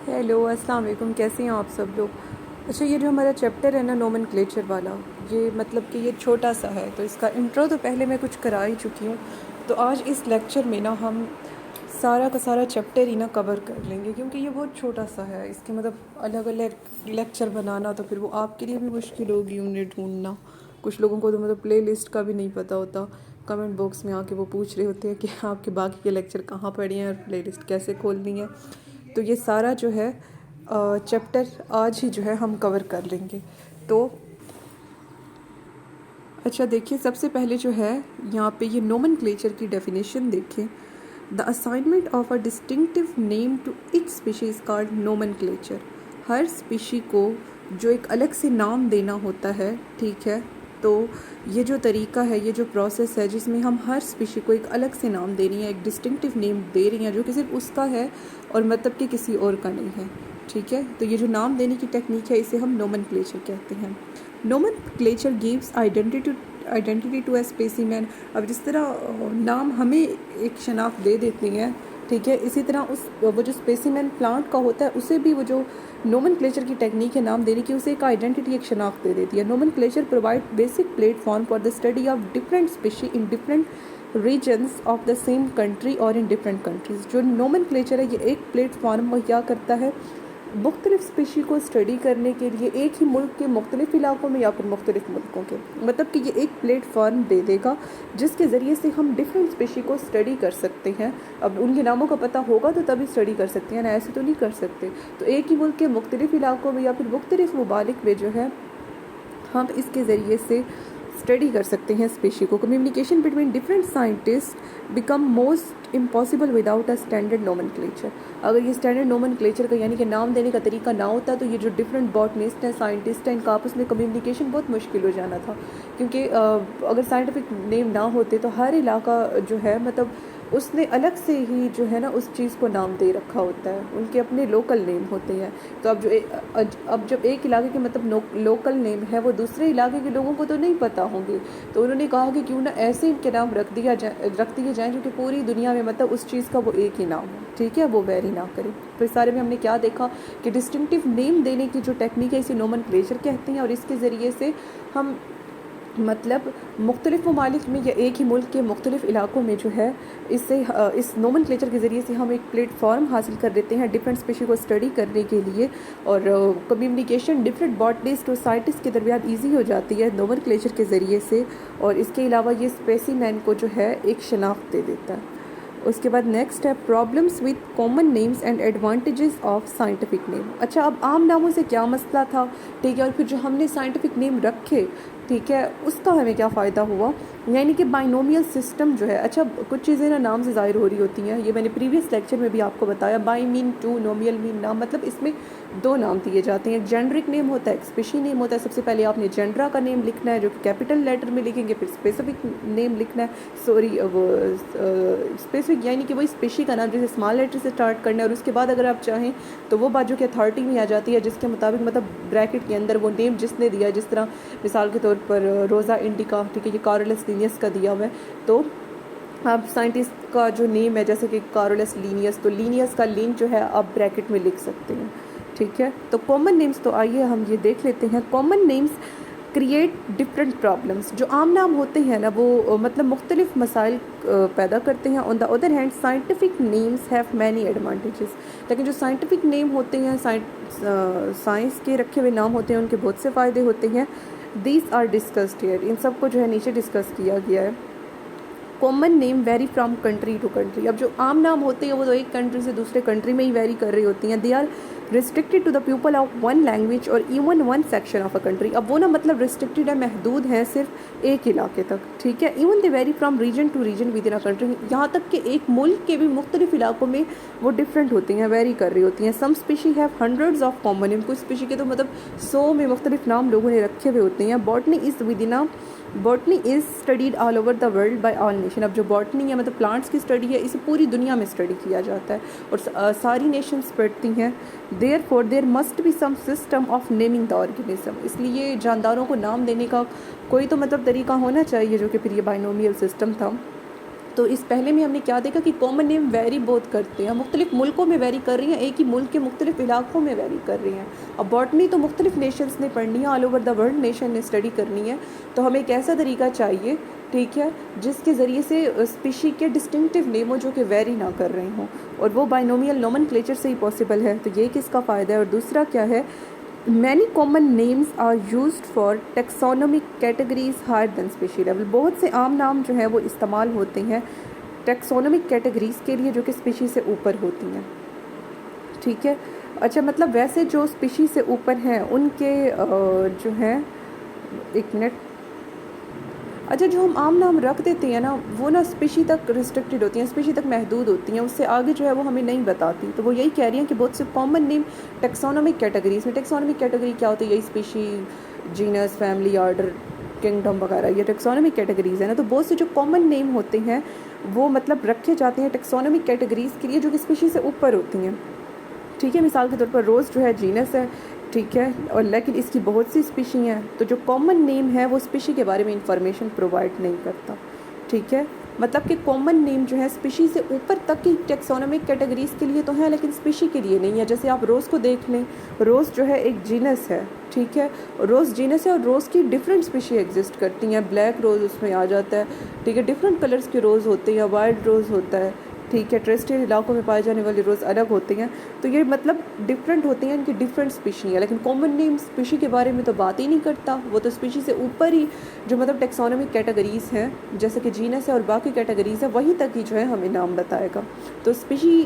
Hello अस्सलाम वालेकुम, कैसे हैं आप सब लोग। अच्छा, ये जो हमारा चैप्टर है ना नोमेनक्लेचर वाला, ये मतलब कि ये छोटा सा है, तो इसका इंट्रो तो पहले मैं कुछ करा ही चुकी हूँ। तो आज इस लेक्चर में ना हम सारा का सारा चैप्टर ही ना कवर कर लेंगे, क्योंकि ये बहुत छोटा सा है। इसके मतलब अलग अलग लेक्चर बनाना तो फिर वो आपके लिए भी मुश्किल होगी उन्हें ढूंढना। कुछ लोगों को तो मतलब प्ले लिस्ट का भी नहीं पता होता। कमेंट बॉक्स में आके वो पूछ रहे होते हैं कि आपके बाकी के लेक्चर कहाँ पढ़े हैं और प्ले लिस्ट कैसे खोलनी है। तो ये सारा जो है चैप्टर आज ही जो है हम कवर कर लेंगे। तो अच्छा देखिए, सबसे पहले जो है यहाँ पे ये नोमेनक्लेचर की डेफिनेशन देखें। The assignment of a distinctive name to each species called nomenclature. हर स्पीशी को जो एक अलग से नाम देना होता है, ठीक है। तो ये जो तरीका है, ये जो प्रोसेस है जिसमें हम हर स्पीशी को एक अलग से नाम दे रही हैं, एक डिस्टिंक्टिव नेम दे रही हैं जो कि सिर्फ उसका है और मतलब कि किसी और का नहीं है, ठीक है। तो ये जो नाम देने की टेक्निक है इसे हम नोमेनक्लेचर कहते हैं। Nomenclature gives identity to a specimen. अब जिस तरह नाम हमें एक शनाख्त दे देती हैं, ठीक है, इसी तरह उस वो जो स्पेसिमेन प्लांट का होता है उसे भी वो जो नोमेनक्लेचर की टेक्निक है नाम देने की, उसे एक आइडेंटिटी, एक शनाख्त दे देती है। Nomenclature provide basic platform for the study of different species in different regions of the same country और इन डिफरेंट कंट्रीज। जो नोमेनक्लेचर है ये एक प्लेटफॉर्म मुहैया करता है मुख्तलिफ स्पीशी को स्टडी करने के लिए एक ही मुल्क के मुख्तलिफ इलाकों में या फिर मुख्तलिफ मुल्कों के, मतलब कि ये एक प्लेटफॉर्म दे देगा जिसके ज़रिए से हम डिफरेंट स्पीशी को स्टडी कर सकते हैं। अब उनके नामों का पता होगा तो तभी स्टडी कर सकते हैं ना, ऐसे तो नहीं कर सकते। तो एक ही मुल्क के मुख्तलिफ इलाकों में या फिर मुख्तलिफ ममालिक में जो है हम इसके ज़रिए से स्टडी कर सकते हैं स्पीशी को। Communication between different scientist become most impossible without a standard nomenclature. अगर ये स्टैंडर्ड नोमेनक्लेचर का यानी कि नाम देने का तरीका ना होता तो ये जो डिफरेंट बॉटनिस्ट हैं, साइंटिस्ट हैं, इनका आपस में कम्युनिकेशन बहुत मुश्किल हो जाना था। क्योंकि अगर साइंटिफिक नेम ना होते तो हर इलाका जो है मतलब उसने अलग से ही जो है ना उस चीज़ को नाम दे रखा होता है, उनके अपने लोकल नेम होते हैं। तो अब जब एक इलाके के मतलब लोकल नेम है वो दूसरे इलाके के लोगों को तो नहीं पता होंगे, तो उन्होंने कहा कि क्यों ना ऐसे इनके नाम रख दिए जाएँ जो कि पूरी दुनिया में मतलब उस चीज़ का वो एक ही नाम हो, ठीक है, वो वेरी ना करें। तो इस सारे में हमने क्या देखा कि डिस्टिंक्टिव नेम देने की जो टेक्निक है इसे नोमेनक्लेचर कहते हैं, और इसके ज़रिए से हम मतलब मुख्तलिफ ममालिक में या एक ही मुल्क के मुख्तलिफ इलाकों में जो है इससे इस नोमेनक्लेचर के ज़रिए से हम एक प्लेटफॉर्म हासिल कर देते हैं डिफरेंट स्पीशी को स्टडी करने के लिए। और कम्युनिकेशन डिफरेंट बॉटनिस्ट और साइंटिस्ट के दरमियान ईजी हो जाती है नोमेनक्लेचर के ज़रिए से। और इसके अलावा ये स्पेसिमेन को जो है एक शनाख्त दे देता है। उसके बाद नेक्स्ट है problems with common names and advantages of scientific name. अच्छा, अब आम नामों से क्या मसला था, ठीक है, और फिर जो हमने साइंटिफिक नेम रखे, ठीक है, उसका हमें क्या फ़ायदा हुआ, यानी कि बाइनोमियल सिस्टम जो है। अच्छा, कुछ चीज़ें ना नाम से ज़ाहिर हो रही होती हैं, ये मैंने प्रीवियस लेक्चर में भी आपको बताया। Bi mean two, nomial mean नाम, मतलब इसमें दो नाम दिए जाते हैं। एक जेंडरिक नेम होता है, एक स्पेशी नेम होता है। सबसे पहले आपने जेंडरा का नेम लिखना है जो कि कैपिटल लेटर में लिखेंगे, फिर स्पेसिफिक नेम लिखना है, सॉरी वो स्पेसिफिक यानी कि वही स्पेशी का नाम जैसे स्मॉल लेटर से स्टार्ट करना है। और उसके बाद अगर आप चाहें तो वो बात जो कि अथॉरिटी में आ जाती है जिसके मुताबिक मतलब ब्रैकेट के अंदर वो नेम जिसने दिया, जिस तरह मिसाल के तौर पर रोज़ा इंडिका, ठीक है, ये कार्लोस लीनियस का दिया हुआ है। तो आप साइंटिस्ट का जो नेम है जैसे कि कार्लोस लीनियस, तो लीनियस का लिन जो है आप ब्रैकेट में लिख सकते हैं, ठीक है। तो कॉमन नेम्स, तो आइए हम ये देख लेते हैं। Common names create different problems. जो आम नाम होते हैं ना वो मतलब मुख्तलिफ मसाइल पैदा करते हैं। On the other hand scientific names have many advantages. लेकिन जो साइंटिफिक नेम होते हैं, साइंस के रखे हुए नाम होते हैं, उनके बहुत से फ़ायदे होते हैं। These are discussed here. इन सब को जो है नीचे डिस्कस किया गया है। Common name vary from country to country. अब जो आम नाम होते हैं वो तो एक कंट्री से दूसरे कंट्री में ही वेरी कर रही होती हैं। They are restricted to the people of one language और even one section of a country. अब वो ना मतलब रिस्ट्रिक्टेड है, महदूद है सिर्फ एक इलाके तक, ठीक है। Even they vary from region to region within a country. यहाँ तक कि एक मुल्क के भी मुख्तलिफ इलाकों में वो डिफरेंट होती हैं, वेरी कर रही होती हैं। Some species have hundreds of common name. कुछ स्पीशी के तो मतलब 100 में मुख्तलिफ नाम लोगों ने रखे हुए होते हैं। Botany is studied all over the world by all nation. अब जो बॉटनी है मतलब प्लांट्स की स्टडी है, इसे पूरी दुनिया में स्टडी किया जाता है और सारी नेशंस पढ़ती हैं। There must be some system of naming the organism. इसलिए जानदारों को नाम देने का कोई तो मतलब तरीका होना चाहिए जो कि फिर ये बाइनोमियल सिस्टम था। तो इस पहले में हमने क्या देखा कि कॉमन नेम वेरी बहुत करते हैं, मुख्तलिफ मुल्कों में वेरी कर रही हैं, एक ही मुल्क के मुख्तलिफ इलाकों में वेरी कर रही हैं। अब बॉटनी तो मुख्तलिफ नेशंस ने पढ़नी है, all over the world nation ने स्टडी करनी है, तो हमें एक ऐसा तरीका चाहिए, ठीक है, जिसके ज़रिए से स्पीशी के डिस्टिंक्टिव नेम हो जो कि वेरी ना कर रहे हों, और वो बाइनोमियल नोमेनक्लेचर से ही पॉसिबल है। तो ये किसका फ़ायदा है। और दूसरा क्या है, many common names are used for taxonomic categories higher than species level. बहुत से आम नाम जो है वो इस्तेमाल होते हैं टेक्सोनोमिक कैटेगरीज के लिए जो कि स्पीशी से ऊपर होती हैं, ठीक है। अच्छा, मतलब वैसे जो स्पीशी से ऊपर हैं उनके जो हैं, एक मिनट, अच्छा, जो हम आम नाम रख देते हैं ना, वो ना स्पीशी तक रिस्ट्रिक्टेड होती हैं, स्पीशी तक महदूद होती हैं, उससे आगे जो है वो हमें नहीं बताती। तो वो यही कह रही हैं कि बहुत से कॉमन नेम टेक्सोनोमिक कैटेगरीज में, टेक्सोनोमिक कैटेगरी क्या होती है, यही species, genus, family, order, kingdom वगैरह, ये टेक्सोनोमिक कैटेगरीज है ना। तो बहुत से जो कॉमन नेम होते हैं वो मतलब रखे जाते हैं टेक्सोनोमिक कैटेगरीज के लिए जो कि स्पीशी से ऊपर होती हैं, ठीक है। मिसाल के तौर पर रोज़ जो है जीनस है, ठीक है, और लेकिन इसकी बहुत सी स्पीशी हैं, तो जो कॉमन नेम है वो स्पीशी के बारे में इंफॉर्मेशन प्रोवाइड नहीं करता, ठीक है। मतलब कि कॉमन नेम जो है स्पीशी से ऊपर तक की टेक्सोनोमिक कैटेगरीज के लिए तो है, लेकिन स्पीशी के लिए नहीं है। जैसे आप रोज़ को देख लें, रोज़ जो है एक जीनस है, ठीक है, रोज़ जीनस है, और रोज़ की डिफरेंट स्पीशी एग्जिस्ट करती हैं। ब्लैक रोज़ उसमें आ जाता है, ठीक है, डिफरेंट कलर्स के रोज़ होते हैं, वाइल्ड रोज़ होता है, ठीक है, टेरेस्ट्रियल इलाकों में पाए जाने वाली रोज़ अलग होती हैं। तो ये मतलब डिफरेंट होती हैं, इनकी डिफरेंट स्पीशी है, लेकिन कॉमन नेम स्पीशी के बारे में तो बात ही नहीं करता। वो तो स्पीशी से ऊपर ही जो मतलब टेक्सोनोमिक कैटेगरीज़ हैं, जैसे कि जीनस है और बाकी कैटेगरीज़ है, वहीं तक ही जो है हमें नाम बताएगा। तो स्पीशी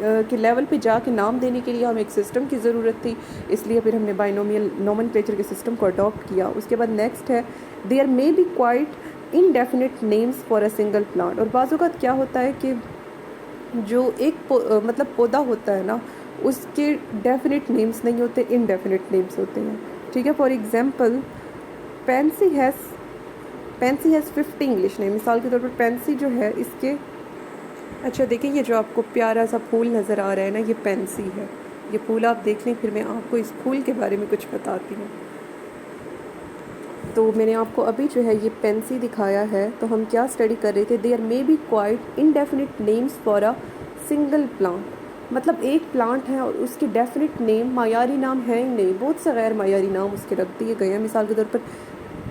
के लेवल पे जाके नाम देने के लिए हमें एक सिस्टम की ज़रूरत थी, इसलिए फिर हमने बाइनोमियल नोमेनक्लेचर के सिस्टम को अडॉप्ट किया। उसके बाद नेक्स्ट है, there may be quite indefinite names for a single plant. और बाज़ औक़ात क्या होता है कि जो एक मतलब पौधा होता है ना, उसके डेफिनेट नेम्स नहीं होते, इनडेफिनिट नेम्स होते हैं, ठीक है। For example, Pence has 50 English name. मिसाल के तौर पर पेंसी जो है इसके, अच्छा देखिए, ये जो आपको प्यारा सा फूल नज़र आ रहा है ना, ये पेंसी है। ये फूल आप देख लें, फिर मैं आपको इस फूल के बारे में कुछ बताती हूँ। तो मैंने आपको अभी जो है ये पेंसी दिखाया है। तो हम क्या स्टडी कर रहे थे, there may be quite indefinite names for a single plant. मतलब एक प्लांट है और उसके डेफिनिट नेम, मायारी नाम है ही नहीं, बहुत से गैर मायारी नाम उसके रख दिए गए हैं। मिसाल के तौर पर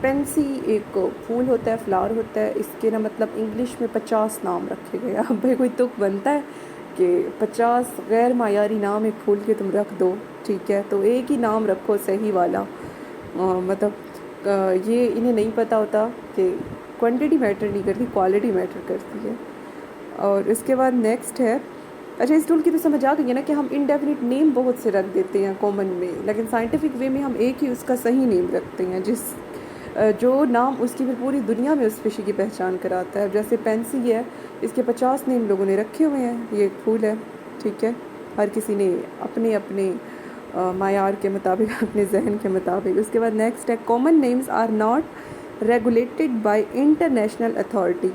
पेंसी एक फूल होता है, फ्लावर होता है, इसके ना मतलब इंग्लिश में 50 नाम रखे गए हैं। अब भाई कोई तुक बनता है कि 50 गैर मायारी नाम एक फूल के तुम रख दो, ठीक है। तो एक ही नाम रखो सही वाला। मतलब ये इन्हें नहीं पता होता कि क्वांटिटी मैटर नहीं करती, क्वालिटी मैटर करती है। और इसके बाद नेक्स्ट है, अच्छा, इस टूल की तो समझ आ गई है ना कि हम इनडेफिनिट नेम बहुत से रख देते हैं कॉमन में, लेकिन साइंटिफिक वे में हम एक ही उसका सही नेम रखते हैं, जो नाम उसकी फिर पूरी दुनिया में उस स्पीशी की पहचान कराता है। जैसे पेंसी है, इसके 50 नेम लोगों ने रखे हुए हैं। ये एक फूल है, ठीक है, हर किसी ने अपने अपने मायार के मुताबिक, अपने जहन के मुताबिक। उसके बाद नेक्स्ट है, common names are not regulated by international authority.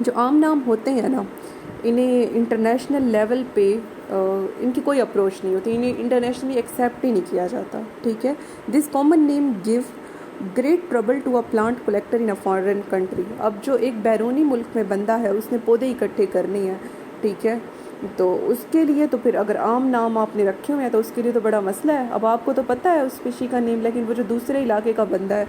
जो आम नाम होते हैं ना, इन्हें इंटरनेशनल लेवल पे इनकी कोई अप्रोच नहीं होती, इन्हें इंटरनेशनली एक्सेप्ट ही नहीं किया जाता, ठीक है। This common name give great trouble to a plant collector in a foreign country. अब जो एक बैरूनी मुल्क में बंदा है, उसने पौधे इकट्ठे करने हैं, ठीक है, तो उसके लिए तो फिर अगर आम नाम आपने रखे हुए हैं तो उसके लिए तो बड़ा मसला है। अब आपको तो पता है उस स्पीशी का नेम, लेकिन वो जो दूसरे इलाके का बंदा है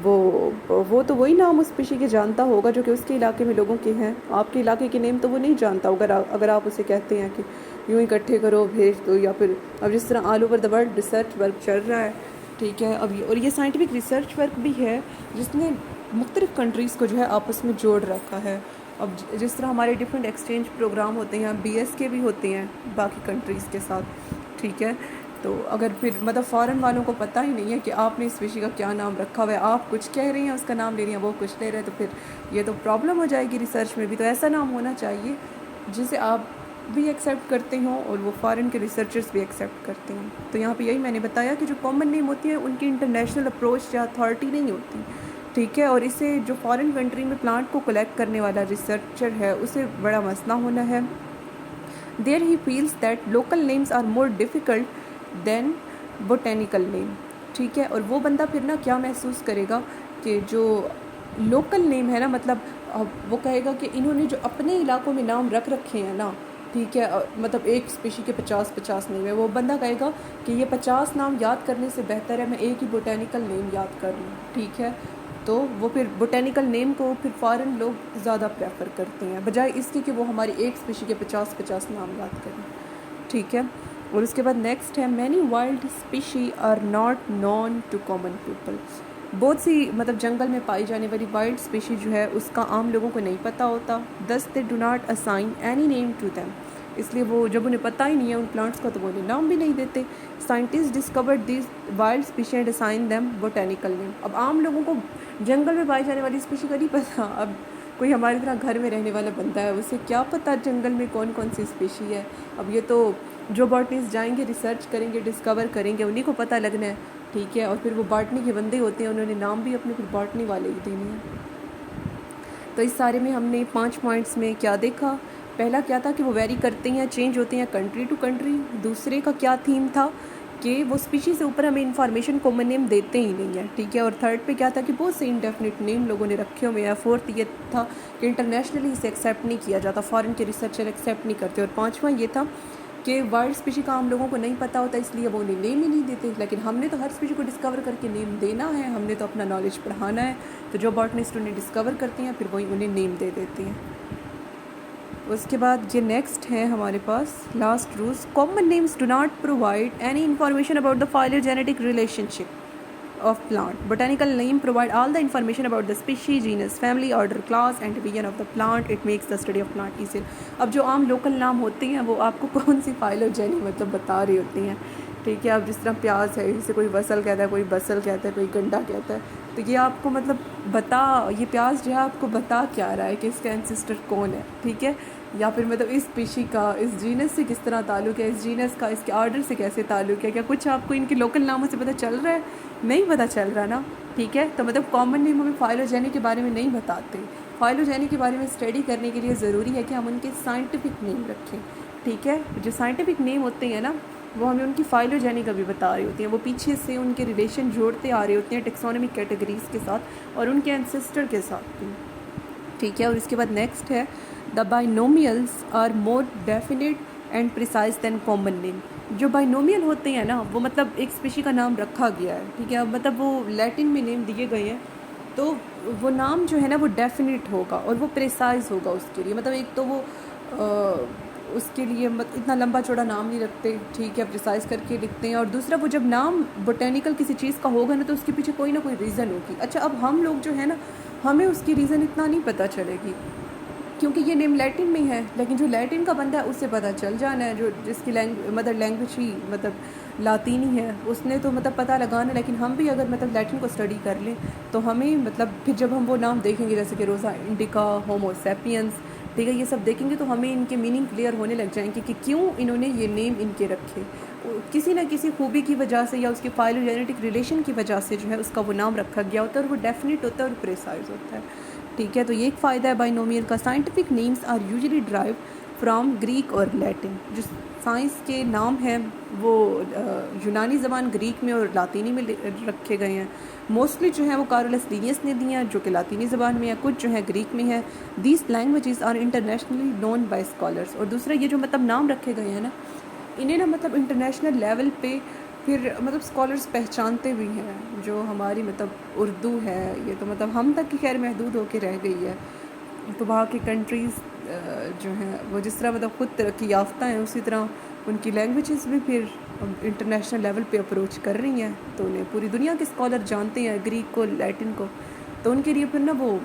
वो तो वही नाम उस स्पीशी के जानता होगा जो कि उसके इलाके में लोगों के हैं। आपके इलाके के नेम तो वो नहीं जानता होगा। अगर आप उसे कहते हैं कि यूँ इकट्ठे करो, भेज दो, या फिर अब जिस तरह all over the world research work चल रहा है, ठीक है, अब और ये साइंटिफिक रिसर्च वर्क भी है जिसने मुख्तलिफ़ कंट्रीज़ को जो है आपस में जोड़ रखा है। अब जिस तरह हमारे डिफरेंट एक्सचेंज प्रोग्राम होते हैं, BS के भी होते हैं बाकी कंट्रीज़ के साथ, ठीक है। तो अगर फिर मतलब फ़ॉरेन वालों को पता ही नहीं है कि आपने इस स्पीशी का क्या नाम रखा हुआ है, आप कुछ कह रही हैं, उसका नाम ले रही हैं, वो कुछ ले रहे हैं, तो फिर ये तो प्रॉब्लम हो जाएगी रिसर्च में भी। तो ऐसा नाम होना चाहिए जिसे आप भी एक्सेप्ट करते हों और वो फॉरेन के रिसर्चर्स भी एक्सेप्ट करते हैं। तो यहाँ पे यही मैंने बताया कि जो कॉमन नेम होती है उनकी इंटरनेशनल अप्रोच या अथॉरिटी नहीं होती, ठीक है। और इसे जो फॉरेन कंट्री में प्लांट को कलेक्ट करने वाला रिसर्चर है उसे बड़ा मसला होना है। There he feels that local names are more difficult than botanical name, ठीक है। और वो बंदा फिर ना क्या महसूस करेगा कि जो लोकल नेम है ना, मतलब अब वो कहेगा कि इन्होंने जो अपने इलाकों में नाम रख रखे हैं ना, ठीक है, मतलब एक स्पीशी के 50 नेम है, वो बंदा कहेगा कि ये 50 नाम याद करने से बेहतर है मैं एक ही बोटेनिकल नेम याद कर लूँ, ठीक है। तो वो फिर बोटेनिकल नेम को फिर फ़ॉरेन लोग ज़्यादा प्रेफर करते हैं बजाय इसके कि वो हमारी एक स्पीशी के 50 नाम याद करें, ठीक है। और उसके बाद नेक्स्ट है many wild species are not known to common people. बहुत सी मतलब जंगल में पाई जाने वाली वाइल्ड स्पीशी जो है उसका आम लोगों को नहीं पता होता, thus they do not assign any name to them, इसलिए वो जब उन्हें पता ही नहीं है उन प्लांट्स का तो वो उन्हें नाम भी नहीं देते। Scientist discovered this wild species and assign them botanical name. अब आम लोगों को जंगल में पाई जाने वाली स्पीशी का नहीं पता, अब कोई हमारी तरह घर में रहने वाला बंदा है उसे क्या पता जंगल में कौन कौन सी स्पीशी है। अब ये तो जो बॉटनिस्ट जाएंगे, रिसर्च करेंगे, डिस्कवर करेंगे, उन्हीं को पता लगना है, ठीक है। और फिर वो बॉटनी के बंदे होते हैं, उन्होंने नाम भी अपने फिर बॉटनी वाले ही देने हैं। तो इस सारे में हमने 5 पॉइंट्स में क्या देखा, पहला क्या था कि वो वेरी करते हैं, चेंज होते हैं कंट्री टू कंट्री। दूसरे का क्या थीम था कि वो स्पीशीज़ से ऊपर हमें इन्फॉर्मेशन कॉमन नेम देते ही नहीं है, ठीक है। और थर्ड पे क्या था कि बहुत से इंडेफिनिट नेम लोगों ने रखे हुए हैं। फोर्थ ये था कि इंटरनेशनली इसे एक्सेप्ट नहीं किया जाता, फॉरेन के रिसर्चर एक्सेप्ट नहीं करते। और पाँचवा ये था कि वाइल्ड स्पीशी का हम लोगों को नहीं पता होता, इसलिए वो उन्हें नेम ही नहीं देते। लेकिन हमने तो हर स्पीशी को डिस्कवर करके नेम देना है, हमने तो अपना नॉलेज बढ़ाना है, तो जो बॉटनिस्ट उन्हें डिस्कवर करते हैं फिर वही उन्हें नेम दे देते हैं। उसके बाद ये नेक्स्ट है हमारे पास last rules, common names do not provide any information about the phylogenetic relationship of plant. Botanical name provide all the information about the species, genus, family, order, class and division of the plant. It makes the study of plant easier. अब जो आम local नाम होते हैं वो आपको कौन सी phylogeny मतलब बता रही होती हैं, ठीक है। अब जिस तरह प्याज है, इसे कोई वसल कहता है, कोई बसल कहता है, कोई गंडा कहता है, तो ये आपको मतलब बता, ये प्याज जो है आपको बता क्या रहा है कि इसका एंसेस्टर कौन है, ठीक है। या फिर मतलब इस स्पीशी का इस जीनस से किस तरह ताल्लुक़ है, इस जीनस का इसके ऑर्डर से कैसे ताल्लुक़ है, क्या कुछ आपको इनके लोकल नामों से पता चल रहा है? नहीं पता चल रहा ना, ठीक है। तो मतलब कॉमन नेम हमें फाइलोजेनी के बारे में नहीं बताते। फाइलोजेनी के बारे में स्टडी करने के लिए ज़रूरी है कि हम उनके साइंटिफिक नेम रखें, ठीक है। जो साइंटिफिक नेम होते हैं ना वो हमें उनकी फाइलोजेनी का भी बता रही होती हैं, वो पीछे से उनके रिलेशन जोड़ते आ रहे होते हैं टेक्सोनॉमिक कैटेगरीज़ के साथ और उनके एंसेस्टर के साथ भी, ठीक है। और इसके बाद नेक्स्ट है the binomials are more definite and precise than common name. जो बाइनोमियल होते हैं ना वो मतलब एक स्पीशी का नाम रखा गया है, ठीक है। अब मतलब वो लैटिन में नेम दिए गए हैं तो वो नाम जो है ना वो डेफिनेट होगा और वो प्रिसाइज होगा उसके लिए। मतलब एक तो वो उसके लिए इतना लंबा चौड़ा नाम नहीं रखते, ठीक है, प्रिसाइज करके लिखते हैं। और दूसरा वो जब नाम बोटेनिकल किसी चीज़ का होगा ना तो उसके पीछे कोई ना कोई रीज़न होगी। अच्छा, अब हम लोग जो है ना हमें उसकी रीज़न इतना नहीं पता चलेगी क्योंकि ये नेम लैटिन में है, लेकिन जो लैटिन का बंदा है उससे पता चल जाना है, जो जिसकी मदर लैंग्वेज ही मतलब लातीनी है उसने तो मतलब पता लगाना। लेकिन हम भी अगर मतलब लैटिन को स्टडी कर लें तो हमें मतलब फिर जब हम वो नाम देखेंगे जैसे कि रोज़ा इंडिका, होमो सैपियंस, ठीक है, ये सब देखेंगे तो हमें इनके मीनिंग क्लियर होने लग जाएंगे कि क्यों इन्होंने ये नेम इनके रखे। किसी न किसी खूबी की वजह से या उसके फाइलोजेनेटिक रिलेशन की वजह से जो है उसका वो नाम रखा गया होता है और वो डेफिनेट होता है और प्रिसाइज होता है, ठीक है। तो ये एक फ़ायदा है बाइनोमियल का। Scientific names are usually drive from Greek और लैटिन। जो साइंस के नाम हैं वो यूनानी ज़बान, ग्रीक में और लातीनी में रखे गए हैं। मोस्टली जो है वो कारोलस लीनियस ने दिए हैं जो कि लातीनी ज़बान में है, कुछ जो है ग्रीक में है। These languages are internationally known by scholars. और दूसरा ये जो मतलब नाम रखे गए हैं ना इन्हें ना मतलब इंटरनेशनल लेवल पे फिर मतलब स्कॉलर्स पहचानते भी हैं। जो हमारी मतलब उर्दू है ये तो मतलब हम तक की खैर महदूद होके रह गई है, तो वहाँ की कंट्रीज़ जो हैं वो जिस तरह मतलब ख़ुद तरक्की याफ्ता हैं उसी तरह उनकी लैंग्वेजेस भी फिर इंटरनेशनल लेवल पे अप्रोच कर रही हैं, तो उन्हें पूरी दुनिया के स्कॉलर जानते हैं ग्रीक को, लैटिन को। तो उनके लिए फिर ना वो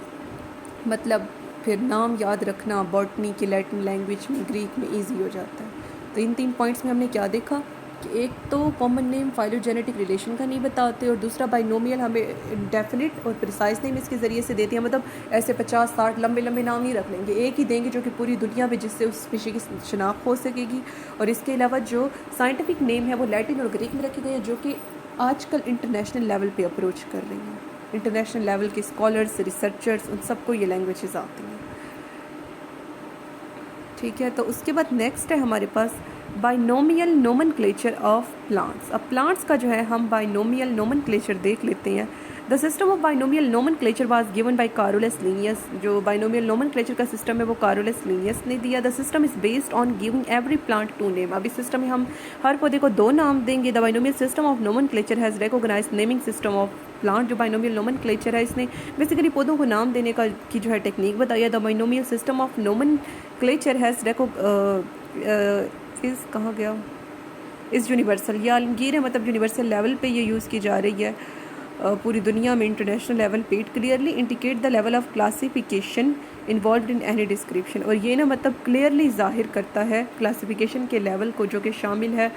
मतलब फिर नाम याद रखना बॉटनी के लैटिन लैंग्वेज में, ग्रीक में ईजी हो जाता है। तो इन 3 पॉइंट्स में हमने क्या देखा कि एक तो कॉमन नेम फाइलोजेनेटिक रिलेशन का नहीं बताते और दूसरा बाइनोमियल हमें डेफिनेट और प्रिसाइज नेम इसके ज़रिए से देती है। मतलब ऐसे 50-60 लंबे लंबे नाम नहीं रख लेंगे, एक ही देंगे जो कि पूरी दुनिया में जिससे उस स्पीशी की शनाख्त हो सकेगी। और इसके अलावा जो साइंटिफिक नेम है वो लैटिन और ग्रीक में रखे गए हैं जो कि आजकल इंटरनेशनल लेवल पर अप्रोच कर रही हैं। इंटरनेशनल लेवल के स्कॉलर्स, रिसर्चर्स, उन सबको ये लैंग्वेजेस आती हैं, ठीक है। तो उसके बाद नेक्स्ट है हमारे पास बाइनोमियल नोमेनक्लेचर ऑफ प्लांट्स। अब प्लांट्स का जो है हम बाइनोमियल नोमेनक्लेचर देख लेते हैं। The system of binomial nomenclature was given by Carlos Linnaeus. जो बाइनोमियल नोमेनक्लेचर का सिस्टम है वो कार्लोस लिनियस ने दिया। The system is based on giving every plant 2 name. अब इस सिस्टम में हम हर पौधे को 2 नाम देंगे। The binomial system of nomenclature has recognized naming system of plant. जो बाइनोमियल नोमेनक्लेचर है इसने बेसिकली पौधों को नाम देने का की जो है टेक्निक बताया। The binomial system of nomenclature has इस कहाँ गया इस यूनिवर्सल, या आलमगीर है, मतलब यूनिवर्सल लेवल पे ये यूज़ की जा रही है पूरी दुनिया में, इंटरनेशनल लेवल पे। It clearly indicate the level of classification involve in any description. और ये ना मतलब क्लियरली जाहिर करता है क्लासिफिकेशन के लेवल को जो कि शामिल है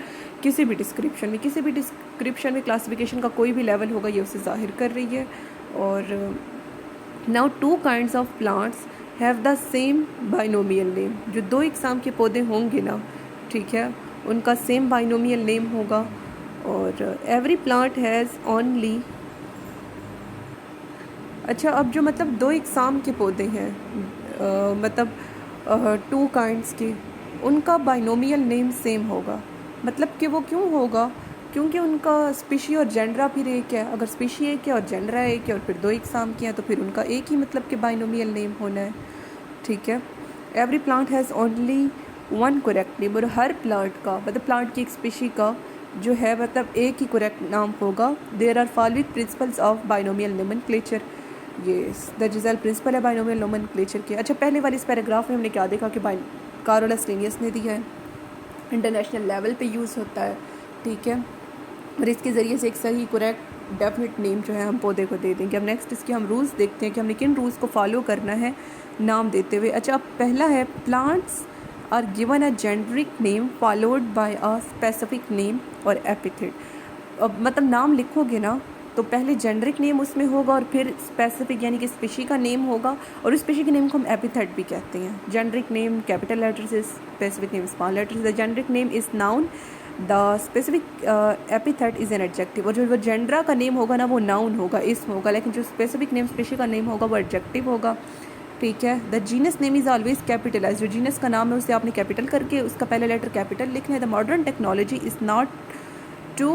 किसी भी डिस्क्रिप्शन में। किसी भी डिस्क्रिप्शन में क्लासिफिकेशन का कोई भी लेवल होगा ये उसे जाहिर कर रही है। और now 2 kinds of plants have the same binomial name. जो 2 इकसाम के पौधे होंगे ना, ठीक है, उनका सेम बाइनोमियल नेम होगा। और एवरी प्लांट हैज़ ओनली, अच्छा अब जो मतलब 2 इकसाम के पौधे हैं मतलब 2 काइंड्स के, उनका बाइनोमियल नेम सेम होगा। मतलब कि वो क्यों होगा, क्योंकि उनका स्पीशी और जेंडरा फिर एक है। अगर स्पीशी एक है और जेंडरा एक है और फिर 2 इकसाम के हैं तो फिर उनका एक ही मतलब कि बाइनोमियल नेम होना है, ठीक है। Every plant has only 1 correct name. और हर प्लांट का मतलब प्लांट की एक स्पीशी का जो है मतलब एक ही करेक्ट नाम होगा। There are following principles of binomial nomenclature. ये द जिज़ल प्रिंसिपल है बाइनोमियल नोमेनक्लेचर के। अच्छा पहले वाले इस पैराग्राफ में हमने क्या देखा कि कार्लोस लिनियस ने दिया है, इंटरनेशनल लेवल पे यूज़ होता है, ठीक है, और इसके ज़रिए से एक सही करेक्ट डेफिनेट नेम जो है हम पौधे को दे देंगे। अब नेक्स्ट इसके हम रूल्स देखते हैं कि हमने किन रूल्स को फॉलो करना है नाम देते हुए। अच्छा अब पहला है plants are given a generic name followed by a specific name और एपिथेट। अब मतलब नाम लिखोगे ना तो पहले जेंडरिक नेम उसमें होगा और फिर स्पेसिफिक यानी कि स्पीशी का नेम होगा, और उस स्पीशी के नेम को हम एपिथेट भी कहते हैं। जेंडरिक नेम कैपिटल लेटर से, स्पेसिफिक नेम स्मॉल लेटर से। The generic name is noun, the specific epithet is an adjective. और जो वो जेंडरा का नेम होगा ना वो नाउन होगा, इसम होगा, लेकिन जो स्पेसिफिक नेम स्पीशी का नेम होगा वो एडजेक्टिव होगा, ठीक है। The genus name is always capitalize. जो जीनस का नाम है उसे आपने कैपिटल करके उसका पहले लेटर कैपिटल लिखना है। The modern technology is not to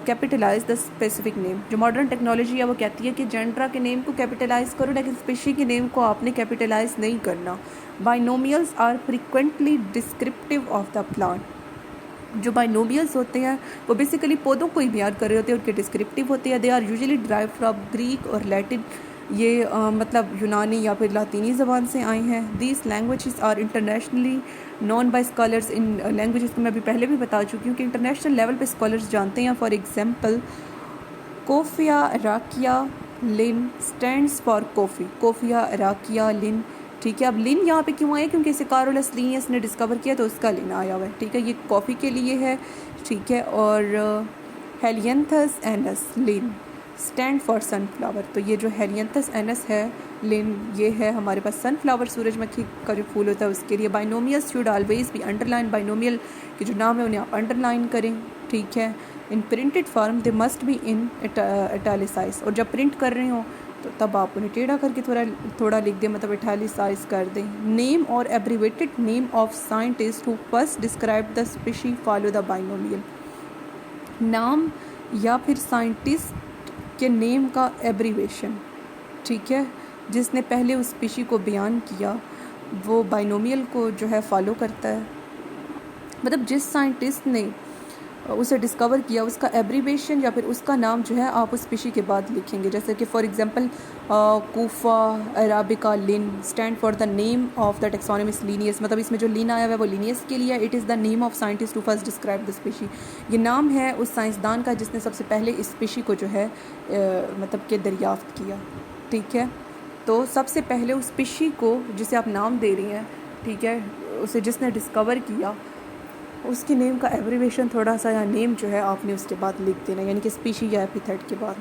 capitalize the specific name. जो मॉडर्न टेक्नोलॉजी है वो कहती है कि जेंडरा के नेम को कैपिटलाइज करो लेकिन स्पीशी के नेम को आपने कैपिटलाइज नहीं करना। Binomials are frequently descriptive of the plant. जो बाइनोमियल्स होते हैं वो बेसिकली पौधों को ही बयान कर रहे होते हैं, उनके डिस्क्रिप्टिव होते हैं। They are usually drive from Greek और लैटिन। ये मतलब यूनानी या फिर लातीनी ज़बान से आए हैं। These languages are internationally known by scholars. इन लैंग्वेजेस को मैं अभी पहले भी बता चुकी हूँ कि इंटरनेशनल लेवल पे स्कॉलर्स जानते हैं। For example Coffea arabica Linn stands for coffee. Coffea arabica Linn, ठीक है। अब लिन यहाँ पे क्यों आया, क्योंकि इसे कार्लोस लिनियस ने डिस्कवर किया तो उसका लिन आया हुआ है, ठीक है। ये कॉफ़ी के लिए है, ठीक है। और Helianthus annuus Linn stand for sunflower. तो ये जो हेलियंथस एनस है लिन, ये है हमारे पास सनफ्लावर, सूरजमुखी का जो फूल होता है उसके लिए। Binomials should always be underline. Binomial के जो नाम है उन्हें आप अंडरलाइन करें, ठीक है। In printed form they must be in italicise. और जब प्रिंट कर रहे हो तो तब आप उन्हें टेढ़ा करके थोड़ा लिख दें, मतलब इटैलिसाइज कर दें। नेम और abbreviated name of scientist who first describe the species follow the binomial. नाम या फिर साइंटिस्ट के नेम का एब्रीवेशन, ठीक है, जिसने पहले उस स्पीशी को बयान किया वो बाइनोमियल को जो है फॉलो करता है। मतलब जिस साइंटिस्ट ने उसे डिस्कवर किया उसका एब्रीवेशन या फिर उसका नाम जो है आप उस स्पीशी के बाद लिखेंगे। जैसे कि for example Coffea arabica Linn stand for the name of the taxonomist Linnaeus. मतलब इसमें जो लिन आया हुआ है वो लीनियस के लिए। It is the name of scientist who first describe the species. ये नाम है उस साइंसदान का जिसने सबसे पहले इस स्पीशी को जो है मतलब कि दरियाफ्त किया, ठीक है। तो सबसे पहले उस स्पीशी को जिसे आप नाम दे रही हैं, ठीक है, उसे जिसने डिस्कवर किया उसके नेम का एब्रीवेशन थोड़ा सा या नेम जो है आपने उसके बाद लिख देना, यानी कि स्पीशी या एपिथेट के बाद।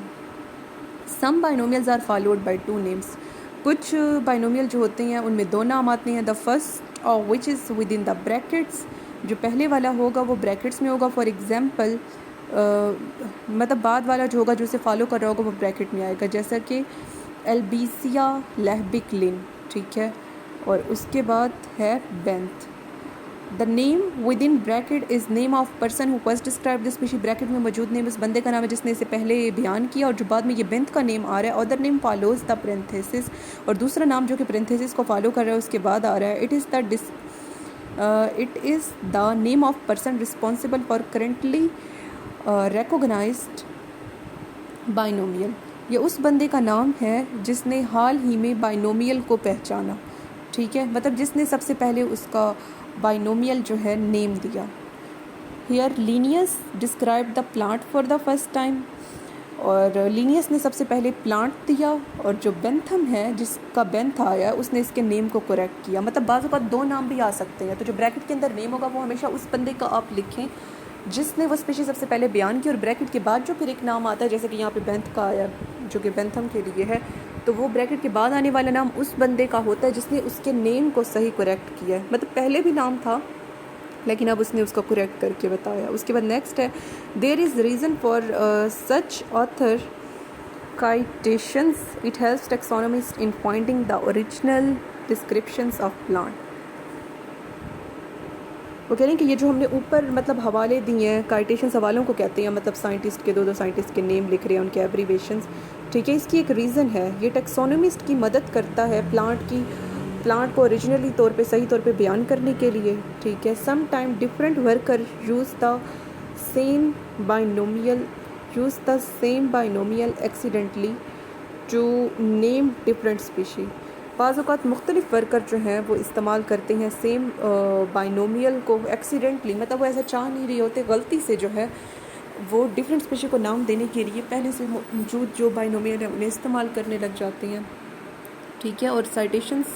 Some binomials are followed by 2 names. कुछ बाइनोमियल जो होते हैं उनमें 2 नाम आते हैं। द फर्स्ट और which is with in the brackets. जो पहले वाला होगा वो ब्रैकेट्स में होगा। फॉर एग्जांपल मतलब बाद वाला जो होगा जो उसे फॉलो कर रहा होगा वो ब्रैकेट में आएगा, जैसा कि एल्बीसिया लहबिक लिन, ठीक है। और उसके बाद है Benth. The name within bracket is name of person who first describe this species. Bracket में मौजूद नेम उस बंदे का नाम है जिसने इसे पहले बयान किया, और जो बाद में ये बेंथ का नेम आ रहा है। Other name follows the parenthesis, और दूसरा नाम जो कि पेरेंथेसिस को फॉलो कर रहा है उसके बाद आ रहा है। It is the name of person responsible for currently recognized binomial. ये उस बंदे का नाम है जिसने हाल ही में बाइनोमियल को पहचाना, ठीक है, मतलब जिसने सबसे पहले उसका बाइनोमियल जो है नेम दिया। Here Linnaeus describe the plant for the first time, और लीनियस ने सबसे पहले प्लांट दिया, और जो बेंथम है जिसका बेंथ आया उसने इसके नेम को करेक्ट किया। मतलब बाज़ औक़ात दो नाम भी आ सकते हैं, तो जो ब्रैकेट के अंदर नेम होगा वो हमेशा उस बंदे का आप लिखें जिसने वो स्पीशीज़ सबसे पहले बयान की, और ब्रैकेट के बाद जो फिर एक नाम आता है, जैसे कि यहाँ पे बेंथ का आया जो कि बेंथम के लिए है, तो वो ब्रैकेट के बाद आने वाला नाम उस बंदे का होता है जिसने उसके नेम को सही करेक्ट किया है। मतलब पहले भी नाम था लेकिन अब उसने उसको करेक्ट करके बताया। उसके बाद नेक्स्ट है, there is reason for such author citations, it helps taxonomist in finding the original descriptions of plant. वो कह रहे हैं कि ये जो हमने ऊपर मतलब हवाले दिए हैं, काइटेशन हवालों को कहते हैं, मतलब साइंटिस्ट के दो साइंटिस्ट के नेम लिख रहे हैं, उनके एब्रीवेशंस, ठीक है। इसकी एक रीज़न है, ये टैक्सोनॉमिस्ट की मदद करता है प्लांट को ओरिजिनली तौर पे सही तौर पे बयान करने के लिए, ठीक है। Some time different worker use the same binomial accidentally to name different species. बाज़ औक़ात मुख्तलिफ वर्कर जो हैं वो इस्तेमाल करते हैं सेम बाइनोमियल को एक्सीडेंटली, मतलब वो ऐसा चाह नहीं रहे होते, गलती से जो है वो डिफरेंट स्पीशी को नाम देने के लिए पहले से मौजूद जो बाइनोमियल है उन्हें इस्तेमाल करने लग जाते हैं, ठीक है। और citations